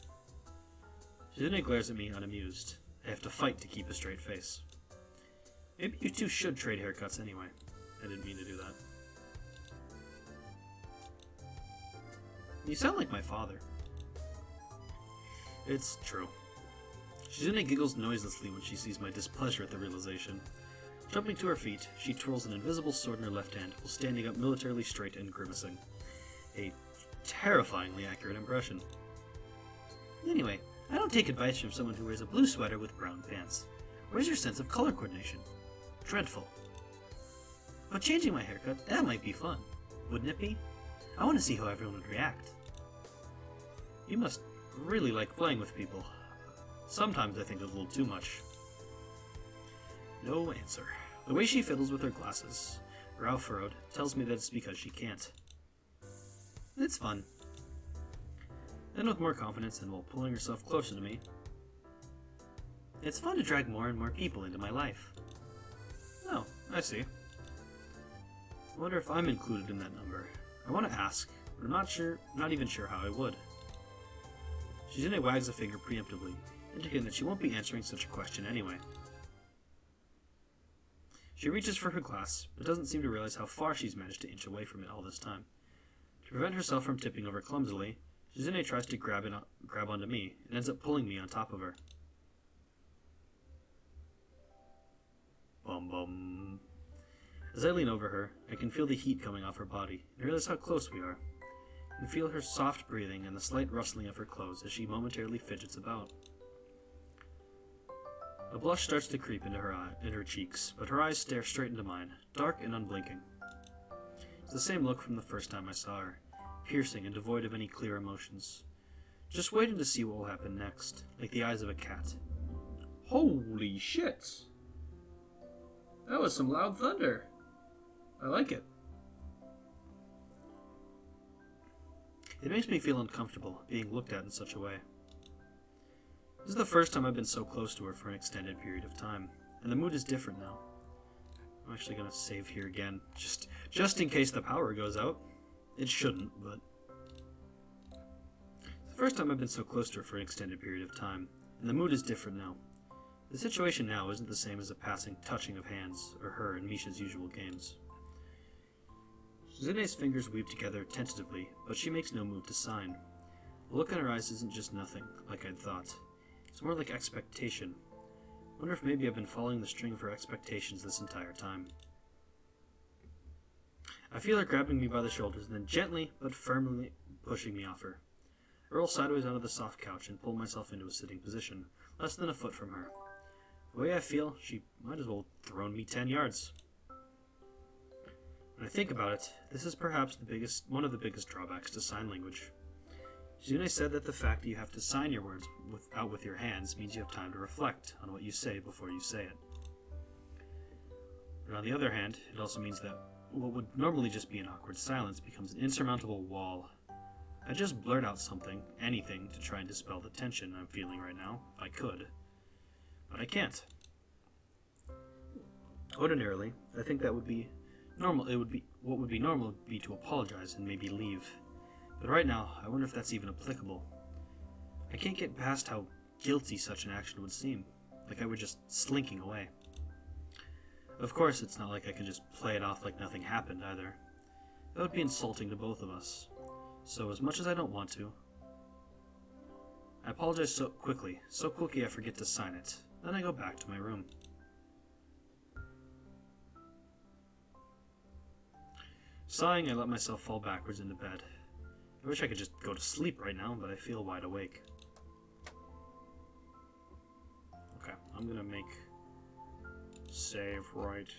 Shizune glares at me unamused. I have to fight to keep a straight face. Maybe you two should trade haircuts anyway. I didn't mean to do that. You sound like my father. It's true. Shizune giggles noiselessly when she sees my displeasure at the realization. Jumping to her feet, she twirls an invisible sword in her left hand while standing up militarily straight and grimacing. A terrifyingly accurate impression. Anyway, I don't take advice from someone who wears a blue sweater with brown pants. Where's your sense of color coordination? Dreadful. But changing my haircut, that might be fun. Wouldn't it be? I want to see how everyone would react. You must really like playing with people. Sometimes I think a little too much. No answer. The way she fiddles with her glasses, brow furrowed, tells me that it's because she can't. It's fun. Then with more confidence and while pulling herself closer to me, it's fun to drag more and more people into my life. Oh, I see. I wonder if I'm included in that number. I want to ask, but I'm not even sure how I would. Shizune wags a finger preemptively, indicating that she won't be answering such a question anyway. She reaches for her glass, but doesn't seem to realize how far she's managed to inch away from it all this time. To prevent herself from tipping over clumsily, Shizune tries to grab onto me, and ends up pulling me on top of her. Bum bum. As I lean over her, I can feel the heat coming off her body, and realize how close we are. I can feel her soft breathing and the slight rustling of her clothes as she momentarily fidgets about. A blush starts to creep into her cheeks, but her eyes stare straight into mine, dark and unblinking. It's the same look from the first time I saw her, piercing and devoid of any clear emotions. Just waiting to see what will happen next, like the eyes of a cat. Holy shit! That was some loud thunder. I like it. It makes me feel uncomfortable, being looked at in such a way. This is the first time I've been so close to her for an extended period of time, and the mood is different now. I'm actually gonna save here again, just in case the power goes out. It shouldn't, but... It's the first time I've been so close to her for an extended period of time, and the mood is different now. The situation now isn't the same as a passing touching of hands, or her and Misha's usual games. Shizune's fingers weave together tentatively, but she makes no move to sign. The look in her eyes isn't just nothing, like I'd thought. It's more like expectation. I wonder if maybe I've been following the string of her expectations this entire time. I feel her grabbing me by the shoulders and then gently but firmly pushing me off her. I roll sideways onto the soft couch and pull myself into a sitting position, less than a foot from her. The way I feel, she might as well have thrown me 10 yards. When I think about it, this is perhaps one of the biggest drawbacks to sign language. Shizune said that the fact that you have to sign your words out with your hands means you have time to reflect on what you say before you say it. But on the other hand, it also means that what would normally just be an awkward silence becomes an insurmountable wall. I'd just blurt out something, anything, to try and dispel the tension I'm feeling right now, if I could. But I can't. Ordinarily, I think that would be normal. What would be normal would be to apologize and maybe leave. But right now, I wonder if that's even applicable. I can't get past how guilty such an action would seem, like I were just slinking away. Of course, it's not like I can just play it off like nothing happened either. That would be insulting to both of us. So as much as I don't want to, I apologize so quickly I forget to sign it. Then I go back to my room. Sighing, I let myself fall backwards into bed. I wish I could just go to sleep right now, but I feel wide awake. Okay, I'm gonna make save right.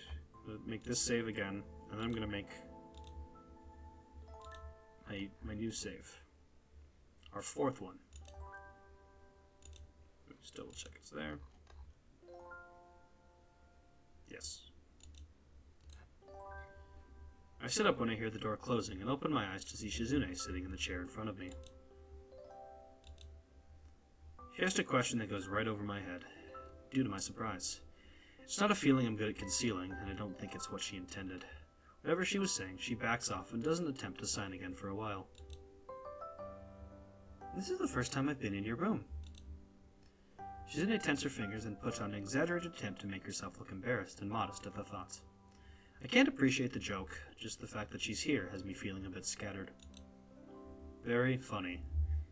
Make this save again, and I'm gonna make my new save. Our fourth one. Just double check it's there. Yes. I sit up when I hear the door closing and open my eyes to see Shizune sitting in the chair in front of me. She asked a question that goes right over my head, due to my surprise. It's not a feeling I'm good at concealing, and I don't think it's what she intended. Whatever she was saying, she backs off and doesn't attempt to sign again for a while. This is the first time I've been in your room. Shizune tenses her fingers and puts on an exaggerated attempt to make herself look embarrassed and modest at the thought. I can't appreciate the joke, just the fact that she's here has me feeling a bit scattered. Very funny.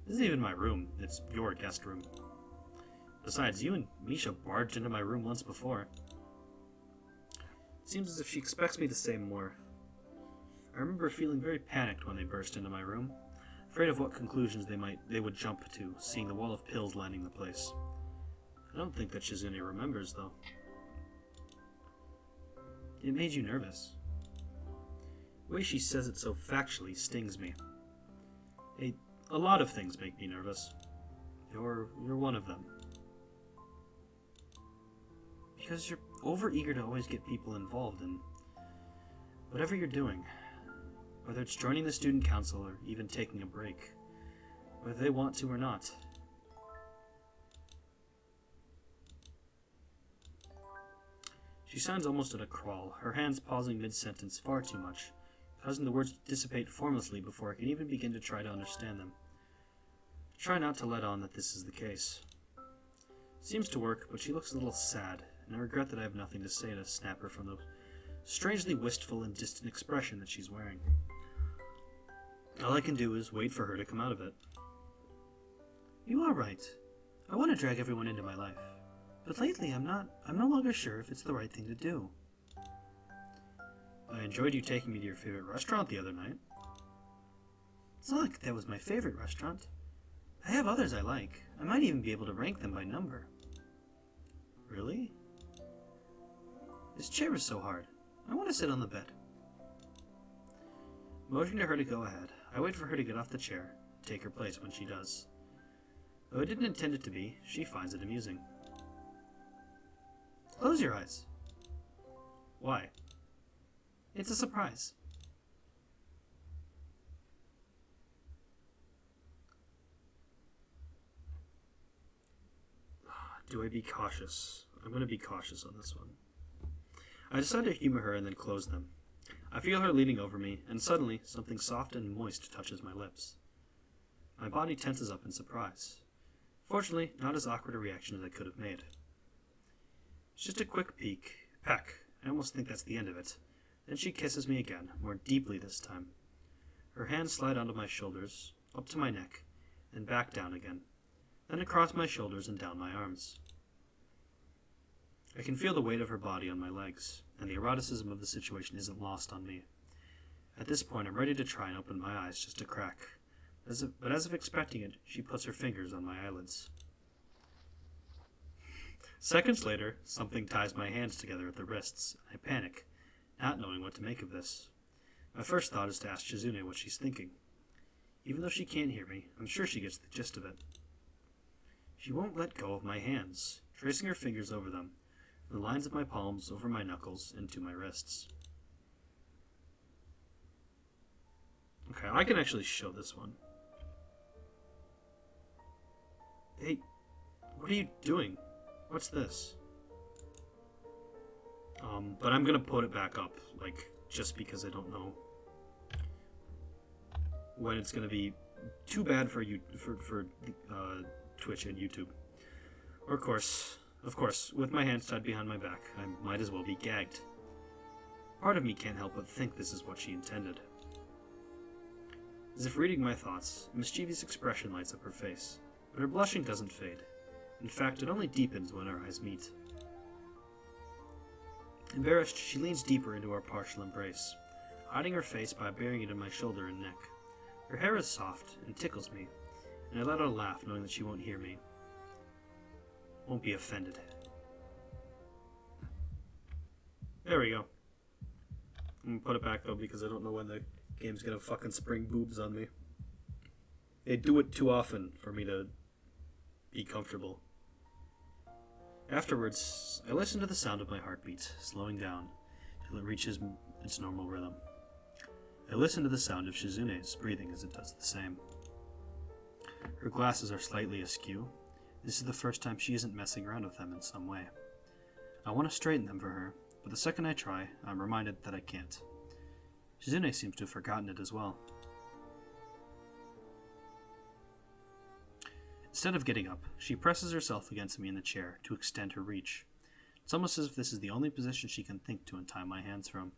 This isn't even my room, it's your guest room. Besides, you and Misha barged into my room once before. It seems as if she expects me to say more. I remember feeling very panicked when they burst into my room, afraid of what conclusions they would jump to, seeing the wall of pills lining the place. I don't think that Shizune remembers, though. It made you nervous. The way she says it so factually stings me. A lot of things make me nervous. You're one of them. Because you're overeager to always get people involved in whatever you're doing. Whether it's joining the student council or even taking a break. Whether they want to or not. She sounds almost at a crawl, her hands pausing mid-sentence far too much, causing the words to dissipate formlessly before I can even begin to try to understand them. I try not to let on that this is the case. It seems to work, but she looks a little sad, and I regret that I have nothing to say to snap her from the strangely wistful and distant expression that she's wearing. All I can do is wait for her to come out of it. You are right. I want to drag everyone into my life. But lately, I'm no longer sure if it's the right thing to do. I enjoyed you taking me to your favorite restaurant the other night. It's not like that was my favorite restaurant. I have others I like. I might even be able to rank them by number. Really? This chair is so hard. I want to sit on the bed. Motioning to her to go ahead, I wait for her to get off the chair and take her place when she does. Though I didn't intend it to be, she finds it amusing. Close your eyes. Why? It's a surprise. Do I be cautious? I'm going to be cautious on this one. I decide to humor her and then close them. I feel her leaning over me, and suddenly something soft and moist touches my lips. My body tenses up in surprise. Fortunately, not as awkward a reaction as I could have made. It's just a quick peck. I almost think that's the end of it. Then she kisses me again, more deeply this time. Her hands slide onto my shoulders, up to my neck, and back down again, then across my shoulders and down my arms. I can feel the weight of her body on my legs, and the eroticism of the situation isn't lost on me. At this point, I'm ready to try and open my eyes just a crack. But as if expecting it, she puts her fingers on my eyelids. Seconds later, something ties my hands together at the wrists, and I panic, not knowing what to make of this. My first thought is to ask Shizune what she's thinking. Even though she can't hear me, I'm sure she gets the gist of it. She won't let go of my hands, tracing her fingers over them, from the lines of my palms over my knuckles into my wrists. Okay, I can actually show this one. Hey, what are you doing? What's this? But I'm gonna put it back up, like, just because I don't know when it's gonna be too bad for you for Twitch and YouTube. Or of course, with my hands tied behind my back, I might as well be gagged. Part of me can't help but think this is what she intended. As if reading my thoughts, a mischievous expression lights up her face, but her blushing doesn't fade. In fact, it only deepens when our eyes meet. Embarrassed, she leans deeper into our partial embrace, hiding her face by burying it in my shoulder and neck. Her hair is soft and tickles me, and I let out a laugh knowing that she won't hear me. Won't be offended. There we go. I'm gonna put it back though because I don't know when the game's gonna fucking spring boobs on me. They do it too often for me to be comfortable. Afterwards, I listen to the sound of my heartbeat, slowing down till it reaches its normal rhythm. I listen to the sound of Shizune's breathing as it does the same. Her glasses are slightly askew. This is the first time she isn't messing around with them in some way. I want to straighten them for her, but the second I try, I'm reminded that I can't. Shizune seems to have forgotten it as well. Instead of getting up, she presses herself against me in the chair to extend her reach. It's almost as if this is the only position she can think to untie my hands from.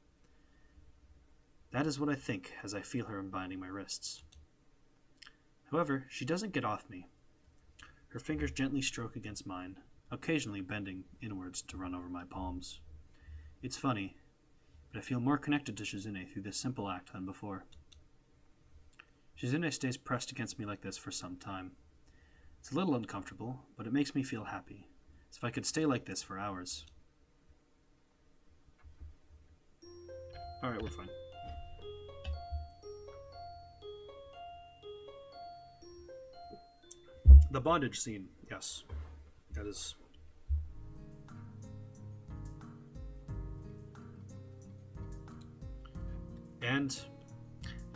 That is what I think as I feel her unbinding my wrists. However, she doesn't get off me. Her fingers gently stroke against mine, occasionally bending inwards to run over my palms. It's funny, but I feel more connected to Shizune through this simple act than before. Shizune stays pressed against me like this for some time. It's a little uncomfortable, but it makes me feel happy, as if I could stay like this for hours. Alright, we're fine. The bondage scene, yes. That is... And,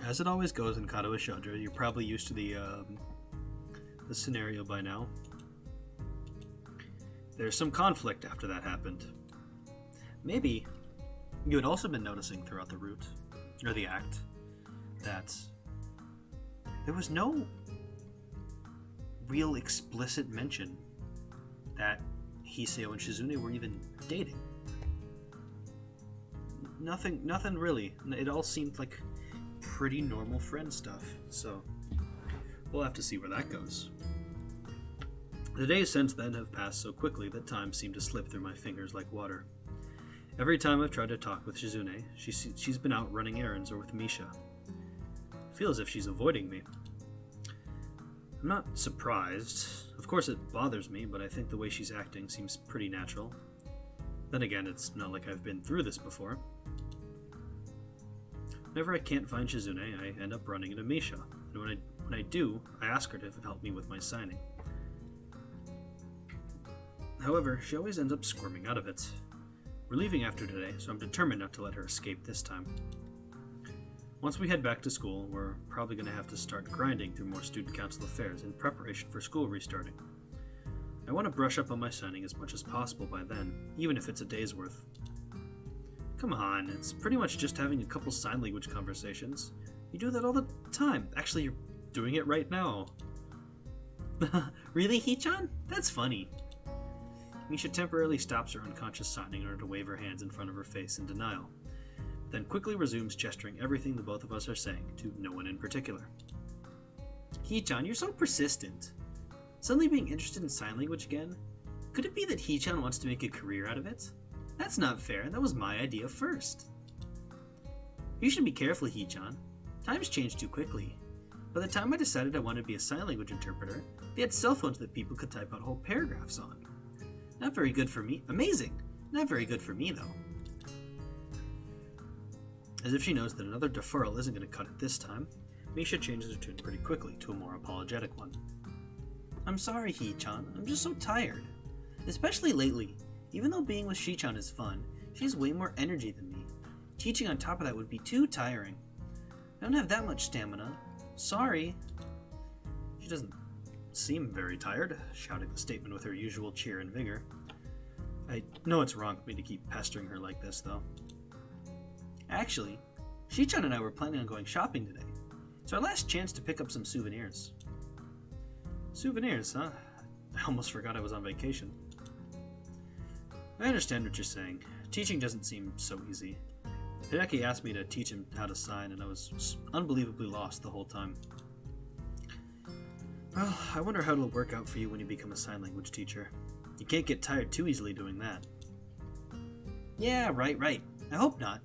as it always goes in Katawa Shoujo, you're probably used to the scenario by now. There's some conflict after that happened. Maybe you had also been noticing throughout the route, or the act, that there was no real explicit mention that Hiseo and Shizune were even dating. Nothing really. It all seemed like pretty normal friend stuff, so we'll have to see where that goes. The days since then have passed so quickly that time seemed to slip through my fingers like water. Every time I've tried to talk with Shizune, she's been out running errands or with Misha. I feel as if she's avoiding me. I'm not surprised. Of course it bothers me, but I think the way she's acting seems pretty natural. Then again, it's not like I've been through this before. Whenever I can't find Shizune, I end up running into Misha, and when I do, I ask her to help me with my signing. However, she always ends up squirming out of it. We're leaving after today, so I'm determined not to let her escape this time. Once we head back to school, we're probably going to have to start grinding through more student council affairs in preparation for school restarting. I want to brush up on my signing as much as possible by then, even if it's a day's worth. Come on, it's pretty much just having a couple sign language conversations. You do that all the time. Actually, you're doing it right now. Really, Hee-chan? That's funny. Misha temporarily stops her unconscious signing in order to wave her hands in front of her face in denial, then quickly resumes gesturing everything the both of us are saying to no one in particular. Hee-chan, you're so persistent. Suddenly being interested in sign language again? Could it be that Hee-chan wants to make a career out of it? That's not fair, that was my idea first. You should be careful, Hee-chan. Times change too quickly. By the time I decided I wanted to be a sign language interpreter, they had cell phones that people could type out whole paragraphs on. Not very good for me. Amazing! Not very good for me, though. As if she knows that another deferral isn't going to cut it this time, Misha changes her tune pretty quickly to a more apologetic one. I'm sorry, Hee-chan. I'm just so tired. Especially lately. Even though being with Shi-chan is fun, she has way more energy than me. Teaching on top of that would be too tiring. I don't have that much stamina. Sorry. She doesn't seem very tired, shouting the statement with her usual cheer and vigor. I know it's wrong of me to keep pestering her like this, though. Actually, Shichan and I were planning on going shopping today. It's our last chance to pick up some souvenirs. Souvenirs, huh? I almost forgot I was on vacation. I understand what you're saying. Teaching doesn't seem so easy. Hideki asked me to teach him how to sign, and I was unbelievably lost the whole time. Well, I wonder how it'll work out for you when you become a sign language teacher. You can't get tired too easily doing that. Yeah, right. I hope not.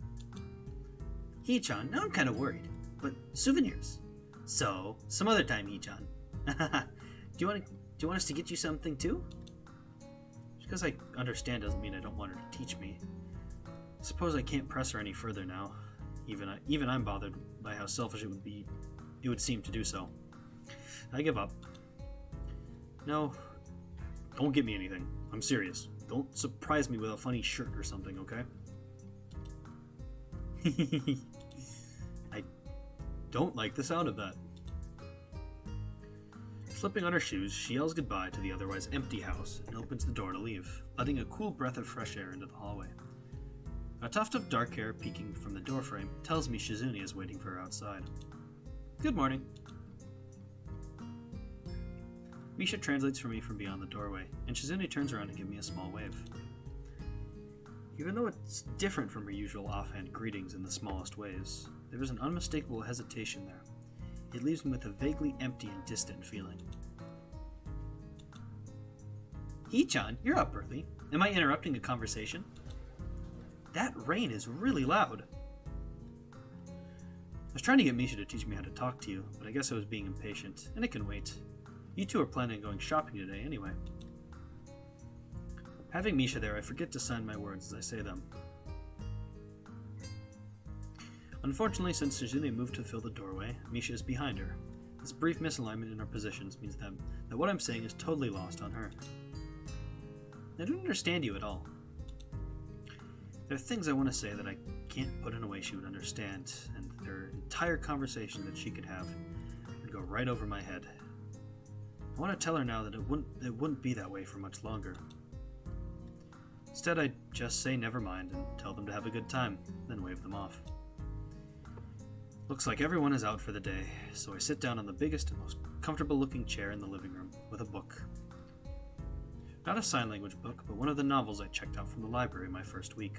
Hee-chan, now I'm kind of worried. But souvenirs. So, some other time, Hee-chan. Do you want us to get you something too? Just because I understand doesn't mean I don't want her to teach me. I suppose I can't press her any further now. Even I'm bothered by how selfish it would seem to do so. I give up. No, don't get me anything. I'm serious. Don't surprise me with a funny shirt or something, okay? I don't like the sound of that. Slipping on her shoes, she yells goodbye to the otherwise empty house and opens the door to leave, letting a cool breath of fresh air into the hallway. A tuft of dark hair peeking from the doorframe tells me Shizune is waiting for her outside. Good morning. Misha translates for me from beyond the doorway, and Shizune turns around to give me a small wave. Even though it's different from her usual offhand greetings in the smallest ways, there is an unmistakable hesitation there. It leaves me with a vaguely empty and distant feeling. Hee-chan, you're up early. Am I interrupting a conversation? That rain is really loud. I was trying to get Misha to teach me how to talk to you, but I guess I was being impatient, and it can wait. You two are planning on going shopping today anyway. Having Misha there, I forget to sign my words as I say them. Unfortunately, since Shizune moved to fill the doorway, Misha is behind her. This brief misalignment in our positions means that what I'm saying is totally lost on her. I don't understand you at all. There are things I want to say that I can't put in a way she would understand, and there are entire conversations that she could have would go right over my head. I want to tell her now that it wouldn't be that way for much longer. Instead, I just say never mind and tell them to have a good time, then wave them off. Looks like everyone is out for the day, so I sit down on the biggest and most comfortable looking chair in the living room with a book. Not a sign language book, but one of the novels I checked out from the library my first week.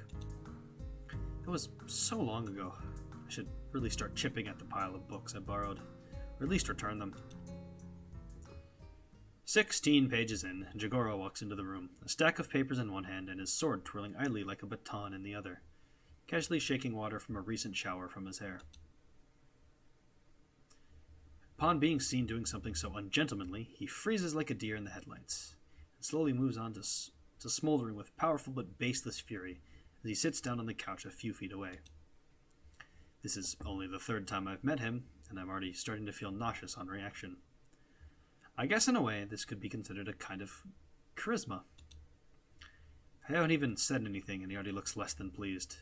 It was so long ago. I should really start chipping at the pile of books I borrowed, or at least return them. 16 pages in, Jigoro walks into the room, a stack of papers in one hand and his sword twirling idly like a baton in the other, casually shaking water from a recent shower from his hair. Upon being seen doing something so ungentlemanly, he freezes like a deer in the headlights, and slowly moves on to smoldering with powerful but baseless fury as he sits down on the couch a few feet away. This is only the third time I've met him, and I'm already starting to feel nauseous on reaction. I guess in a way, this could be considered a kind of charisma. I haven't even said anything, and he already looks less than pleased.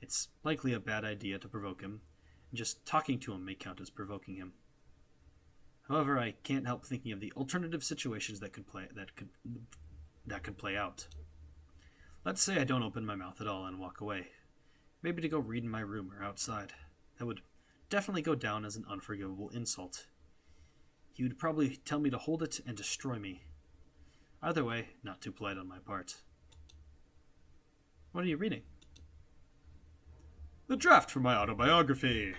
It's likely a bad idea to provoke him, and just talking to him may count as provoking him. However, I can't help thinking of the alternative situations that could play out. Let's say I don't open my mouth at all and walk away. Maybe to go read in my room or outside. That would definitely go down as an unforgivable insult. He would probably tell me to hold it and destroy me. Either way, not too polite on my part. What are you reading? The draft for my autobiography.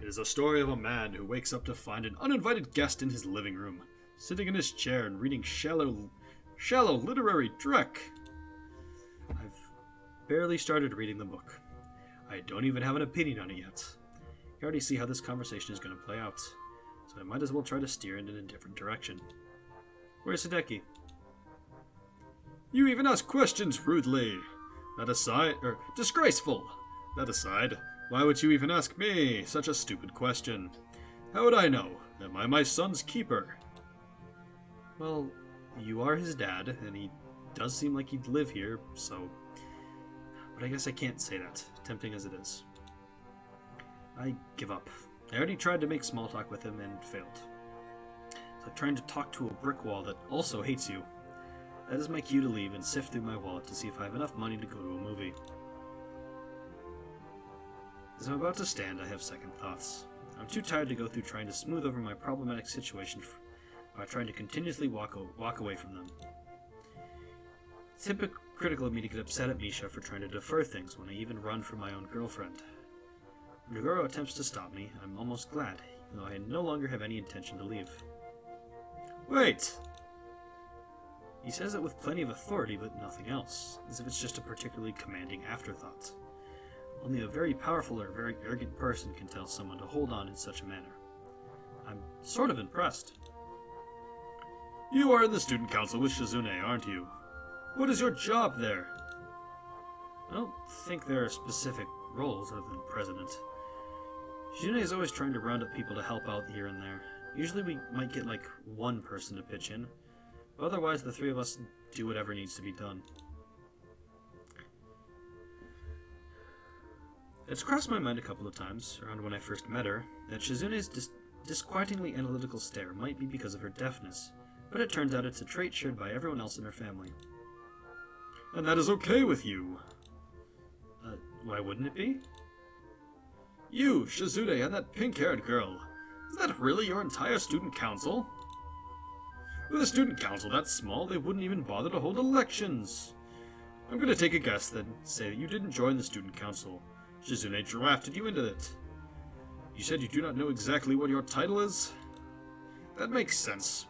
It is a story of a man who wakes up to find an uninvited guest in his living room, sitting in his chair and reading shallow literary dreck. I've barely started reading the book. I don't even have an opinion on it yet. You already see how this conversation is going to play out, so I might as well try to steer it in a different direction. Where's Hideki? You even ask questions rudely. Disgraceful. That aside, why would you even ask me such a stupid question? How would I know? Am I my son's keeper? Well, you are his dad, and he does seem like he'd live here, so... But I guess I can't say that, tempting as it is. I give up. I already tried to make small talk with him and failed. like trying to talk to a brick wall that also hates you. That is my cue to leave and sift through my wallet to see if I have enough money to go to a movie. As I'm about to stand, I have second thoughts. I'm too tired to go through trying to smooth over my problematic situation by trying to continuously walk away from them. It's hypocritical of me to get upset at Misha for trying to defer things when I even run from my own girlfriend. When Jigoro attempts to stop me, I'm almost glad, even though I no longer have any intention to leave. Wait! He says it with plenty of authority, but nothing else, as if it's just a particularly commanding afterthought. Only a very powerful or very arrogant person can tell someone to hold on in such a manner. I'm sort of impressed. You are in the student council with Shizune, aren't you? What is your job there? I don't think there are specific roles other than president. Shizune is always trying to round up people to help out here and there. Usually we might get like one person to pitch in, but otherwise the three of us do whatever needs to be done. It's crossed my mind a couple of times, around when I first met her, that Shizune's disquietingly analytical stare might be because of her deafness, but it turns out it's a trait shared by everyone else in her family. And that is okay with you. Why wouldn't it be? You, Shizune, and that pink-haired girl. Is that really your entire student council? With a student council that small, they wouldn't even bother to hold elections. I'm going to take a guess then, say that you didn't join the student council. Shizune drafted you into it. You said you do not know exactly what your title is? That makes sense.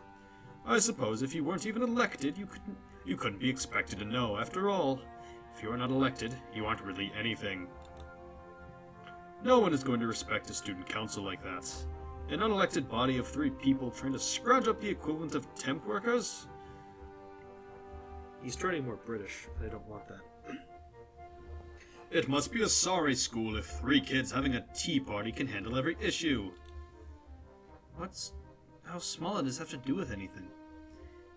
I suppose if you weren't even elected, you couldn't be expected to know. After all, if you are not elected, you aren't really anything. No one is going to respect a student council like that. An unelected body of 3 people trying to scrounge up the equivalent of temp workers? He's turning more British, but I don't want that. It must be a sorry school if 3 kids having a tea party can handle every issue. How small does this have to do with anything?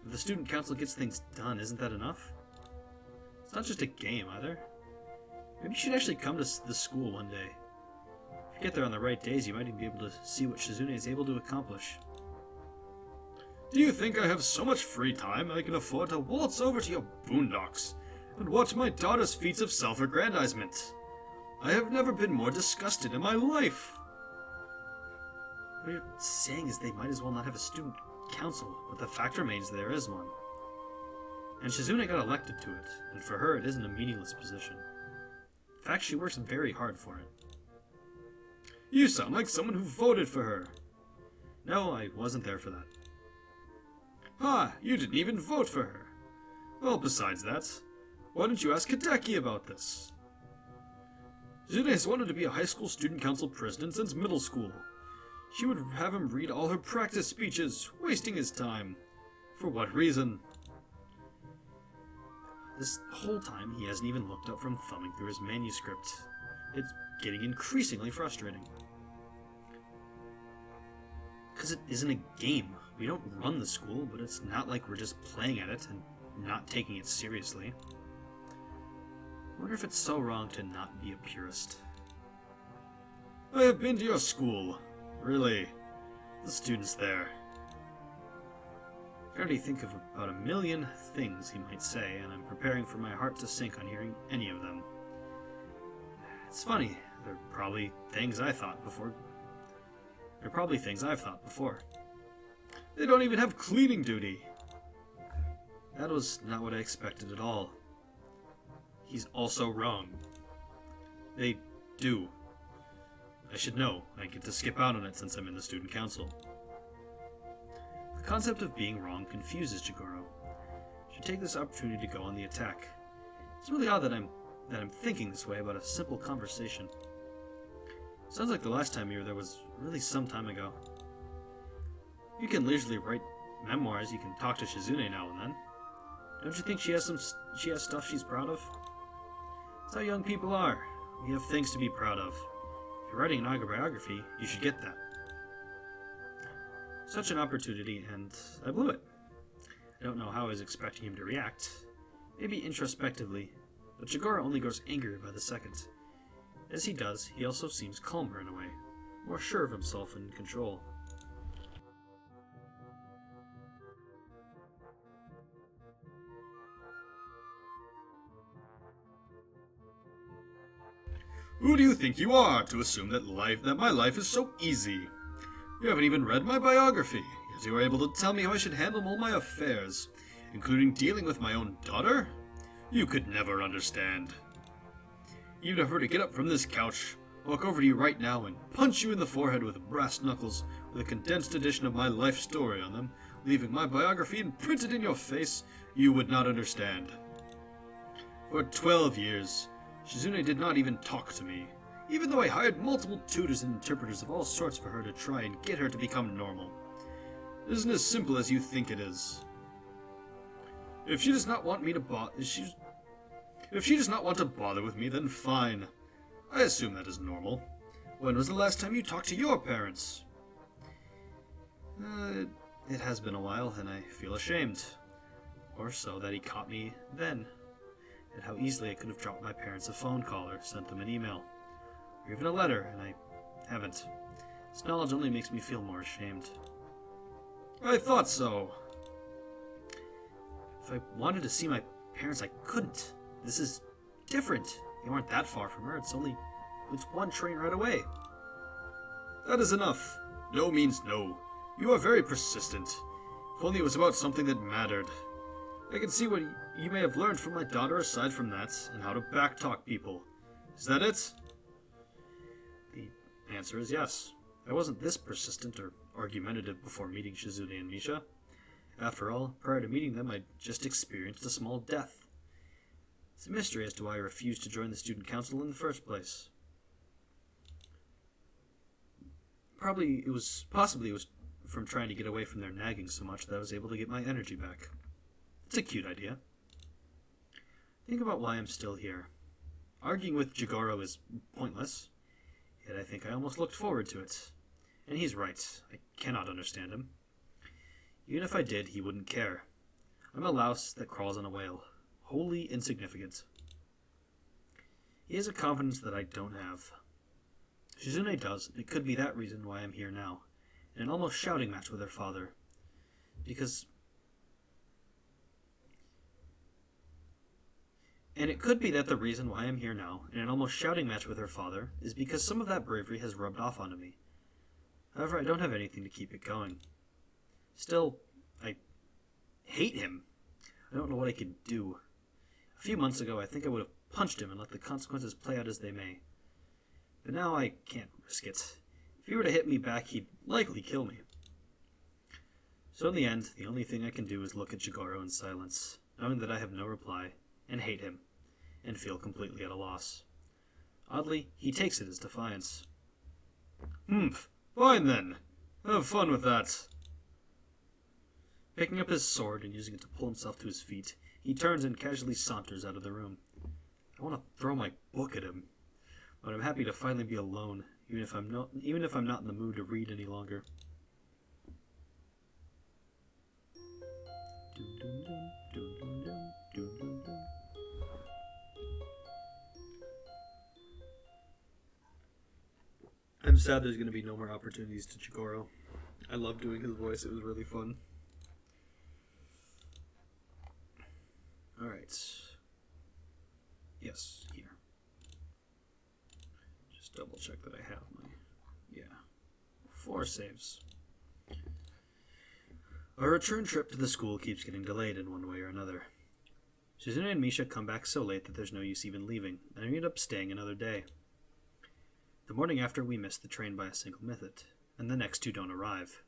If the student council gets things done, isn't that enough? It's not just a game, either. Maybe you should actually come to the school one day. If you get there on the right days, you might even be able to see what Shizune is able to accomplish. Do you think I have so much free time I can afford to waltz over to your boondocks and watch my daughter's feats of self-aggrandizement? I have never been more disgusted in my life. What you're saying is they might as well not have a student council, but the fact remains there is one. And Shizune got elected to it, and for her it isn't a meaningless position. In fact, she works very hard for it. You sound like someone who voted for her. No, I wasn't there for that. Ah, you didn't even vote for her. Well, besides that, why didn't you ask Hideki about this? Shizune has wanted to be a high school student council president since middle school. She would have him read all her practice speeches, wasting his time. For what reason? This whole time, he hasn't even looked up from thumbing through his manuscript. It's getting increasingly frustrating. Because it isn't a game. We don't run the school, but it's not like we're just playing at it and not taking it seriously. I wonder if it's so wrong to not be a purist. I have been to your school. Really? The students there. I already think of about a million things he might say, and I'm preparing for my heart to sink on hearing any of them. It's funny, they're probably things I've thought before. They don't even have cleaning duty. That was not what I expected at all. He's also wrong. They do. I should know. I get to skip out on it since I'm in the student council. The concept of being wrong confuses Jigoro. I should take this opportunity to go on the attack. It's really odd that I'm thinking this way about a simple conversation. Sounds like the last time you were there was really some time ago. You can leisurely write memoirs, you can talk to Shizune now and then. Don't you think she has stuff she's proud of? That's how young people are. We have things to be proud of. If you're writing an autobiography, you should get that. Such an opportunity, and I blew it. I don't know how I was expecting him to react. Maybe introspectively, but Jigoro only grows angrier by the second. As he does, he also seems calmer in a way, more sure of himself and in control. Who do you think you are to assume that my life is so easy? You haven't even read my biography, yet you are able to tell me how I should handle all my affairs, including dealing with my own daughter? You could never understand. Even if I were to get up from this couch, walk over to you right now, and punch you in the forehead with brass knuckles with a condensed edition of my life story on them, leaving my biography imprinted in your face, you would not understand. For 12 years, Shizune did not even talk to me, even though I hired multiple tutors and interpreters of all sorts for her to try and get her to become normal. It isn't as simple as you think it is. If she does not want me to If she does not want to bother with me, then fine. I assume that is normal. When was the last time you talked to your parents? It has been a while, and I feel ashamed. Or so that he caught me then. And how easily I could have dropped my parents a phone call or sent them an email. Or even a letter, and I haven't. This knowledge only makes me feel more ashamed. I thought so. If I wanted to see my parents, I couldn't. This is different. They weren't that far from her. It's one train ride away. That is enough. No means no. You are very persistent. If only it was about something that mattered. I can see what you may have learned from my daughter aside from that, and how to backtalk people. Is that it? The answer is yes. I wasn't this persistent or argumentative before meeting Shizune and Misha. After all, prior to meeting them, I'd just experienced a small death. It's a mystery as to why I refused to join the student council in the first place. Possibly it was from trying to get away from their nagging so much that I was able to get my energy back. It's a cute idea. Think about why I'm still here. Arguing with Jigoro is pointless, yet I think I almost looked forward to it. And he's right. I cannot understand him. Even if I did, he wouldn't care. I'm a louse that crawls on a whale. Wholly insignificant. He has a confidence that I don't have. Shizune does, and it could be that reason why I'm here now, in an almost shouting match with her father. And it could be that the reason why I'm here now, in an almost shouting match with her father, is because some of that bravery has rubbed off onto me. However, I don't have anything to keep it going. Still, I hate him. I don't know what I could do. A few months ago, I think I would have punched him and let the consequences play out as they may. But now I can't risk it. If he were to hit me back, he'd likely kill me. So in the end, the only thing I can do is look at Jigoro in silence, knowing that I have no reply, and hate him, and feel completely at a loss. Oddly, he takes it as defiance. Fine then. Have fun with that. Picking up his sword and using it to pull himself to his feet, he turns and casually saunters out of the room. I want to throw my book at him, but I'm happy to finally be alone, even if I'm not in the mood to read any longer. I'm sad there's going to be no more opportunities to Jigoro. I love doing his voice. It was really fun. Alright. Yes, here. Just double check that I have my... Yeah. 4 saves. Our return trip to the school keeps getting delayed in one way or another. Shizune and Misha come back so late that there's no use even leaving, and I end up staying another day. The morning after, we miss the train by a single minute, and the next 2 don't arrive.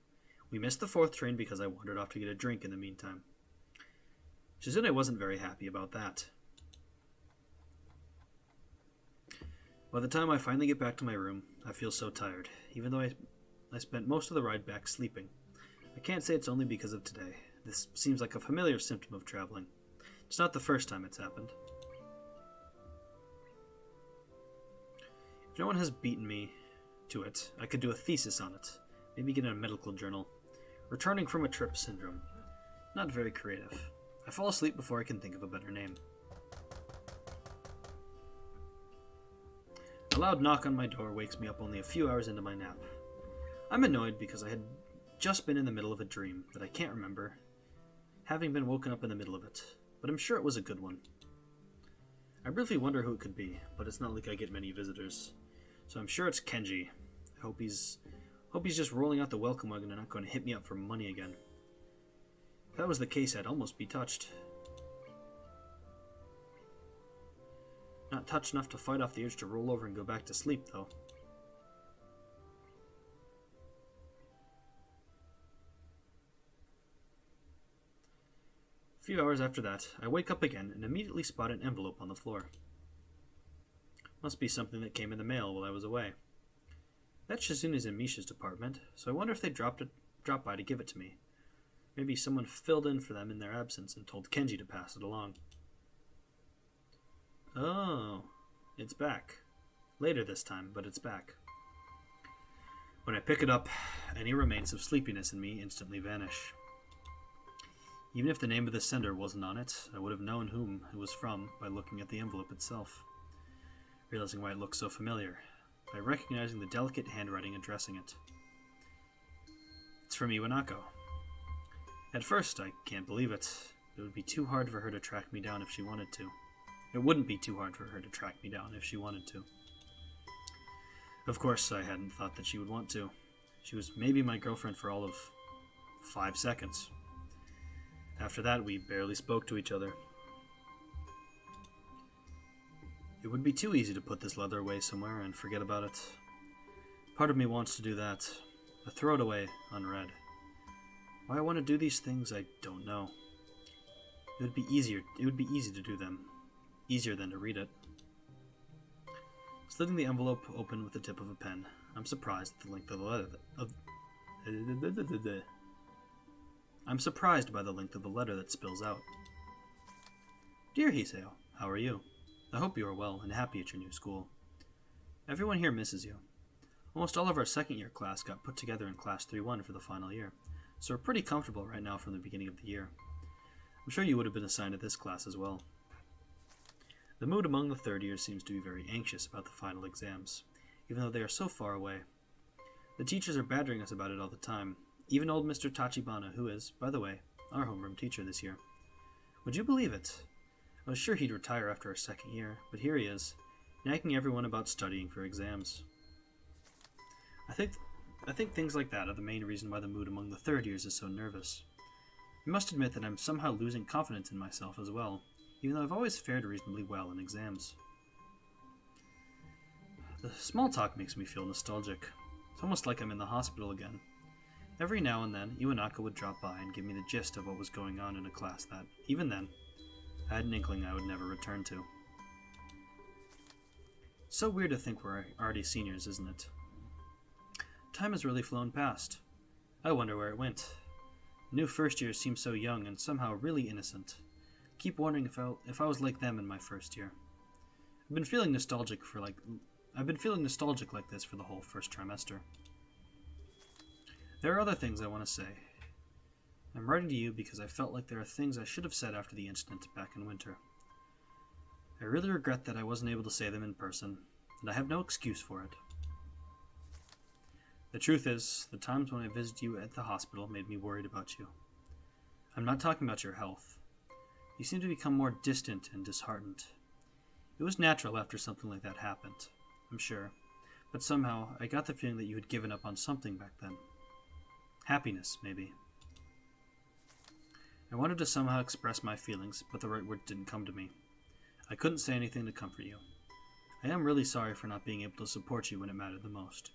We missed the 4th train because I wandered off to get a drink in the meantime. Shizune wasn't very happy about that. By the time I finally get back to my room, I feel so tired, even though I spent most of the ride back sleeping. I can't say it's only because of today. This seems like a familiar symptom of traveling. It's not the first time it's happened. If no one has beaten me to it, I could do a thesis on it. Maybe get in a medical journal. Returning from a trip syndrome. Not very creative. I fall asleep before I can think of a better name. A loud knock on my door wakes me up only a few hours into my nap. I'm annoyed because I had just been in the middle of a dream that I can't remember, having been woken up in the middle of it, but I'm sure it was a good one. I briefly wonder who it could be, but it's not like I get many visitors. So I'm sure it's Kenji. I hope he's just rolling out the welcome wagon and not going to hit me up for money again. If that was the case, I'd almost be touched. Not touched enough to fight off the urge to roll over and go back to sleep, though. A few hours after that, I wake up again and immediately spot an envelope on the floor. Must be something that came in the mail while I was away. That Shizune's in Misha's department, so I wonder if they dropped by to give it to me. Maybe someone filled in for them in their absence and told Kenji to pass it along. Oh, it's back. Later this time, but it's back. When I pick it up, any remains of sleepiness in me instantly vanish. Even if the name of the sender wasn't on it, I would have known whom it was from by looking at the envelope itself, realizing why it looked so familiar, by recognizing the delicate handwriting addressing it. It's from Iwanako. At first, I can't believe it. It would be too hard for her to track me down if she wanted to. It wouldn't be too hard for her to track me down if she wanted to. Of course, I hadn't thought that she would want to. She was maybe my girlfriend for all of 5 seconds. After that, we barely spoke to each other. It would be too easy to put this leather away somewhere and forget about it. Part of me wants to do that, but throw it away unread. Why I want to do these things, I don't know. It would be easy to do them. Easier than to read it. Slitting the envelope open with the tip of a pen, I'm surprised at the length of the letter I'm surprised by the length of the letter that spills out. Dear Hiseo, how are you? I hope you are well and happy at your new school. Everyone here misses you. Almost all of our second-year class got put together in Class 3-1 for the final year, so we're pretty comfortable right now from the beginning of the year. I'm sure you would have been assigned to this class as well. The mood among the third years seems to be very anxious about the final exams, even though they are so far away. The teachers are badgering us about it all the time, even old Mr. Tachibana, who is, by the way, our homeroom teacher this year. Would you believe it? I was sure he'd retire after our second year, but here he is, nagging everyone about studying for exams. I think things like that are the main reason why the mood among the third years is so nervous. I must admit that I'm somehow losing confidence in myself as well, even though I've always fared reasonably well in exams. The small talk makes me feel nostalgic. It's almost like I'm in the hospital again. Every now and then, Iwanaka would drop by and give me the gist of what was going on in a class that, even then, I had an inkling I would never return to. It's so weird to think we're already seniors, isn't it? Time has really flown past. I wonder where it went. New first years seem so young and somehow really innocent. Keep wondering if I was like them in my first year. I've been feeling nostalgic like this for the whole first trimester. There are other things I want to say. I'm writing to you because I felt like there are things I should have said after the incident back in winter. I really regret that I wasn't able to say them in person, and I have no excuse for it. The truth is, the times when I visited you at the hospital made me worried about you. I'm not talking about your health. You seem to become more distant and disheartened. It was natural after something like that happened, I'm sure, but somehow I got the feeling that you had given up on something back then. Happiness, maybe. I wanted to somehow express my feelings, but the right word didn't come to me. I couldn't say anything to comfort you. I am really sorry for not being able to support you when it mattered the most,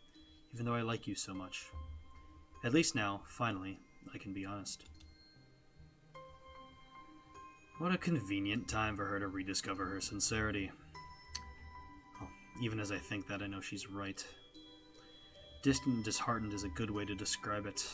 even though I like you so much. At least now, finally, I can be honest. What a convenient time for her to rediscover her sincerity. Well, even as I think that, I know she's right. Distant and disheartened is a good way to describe it.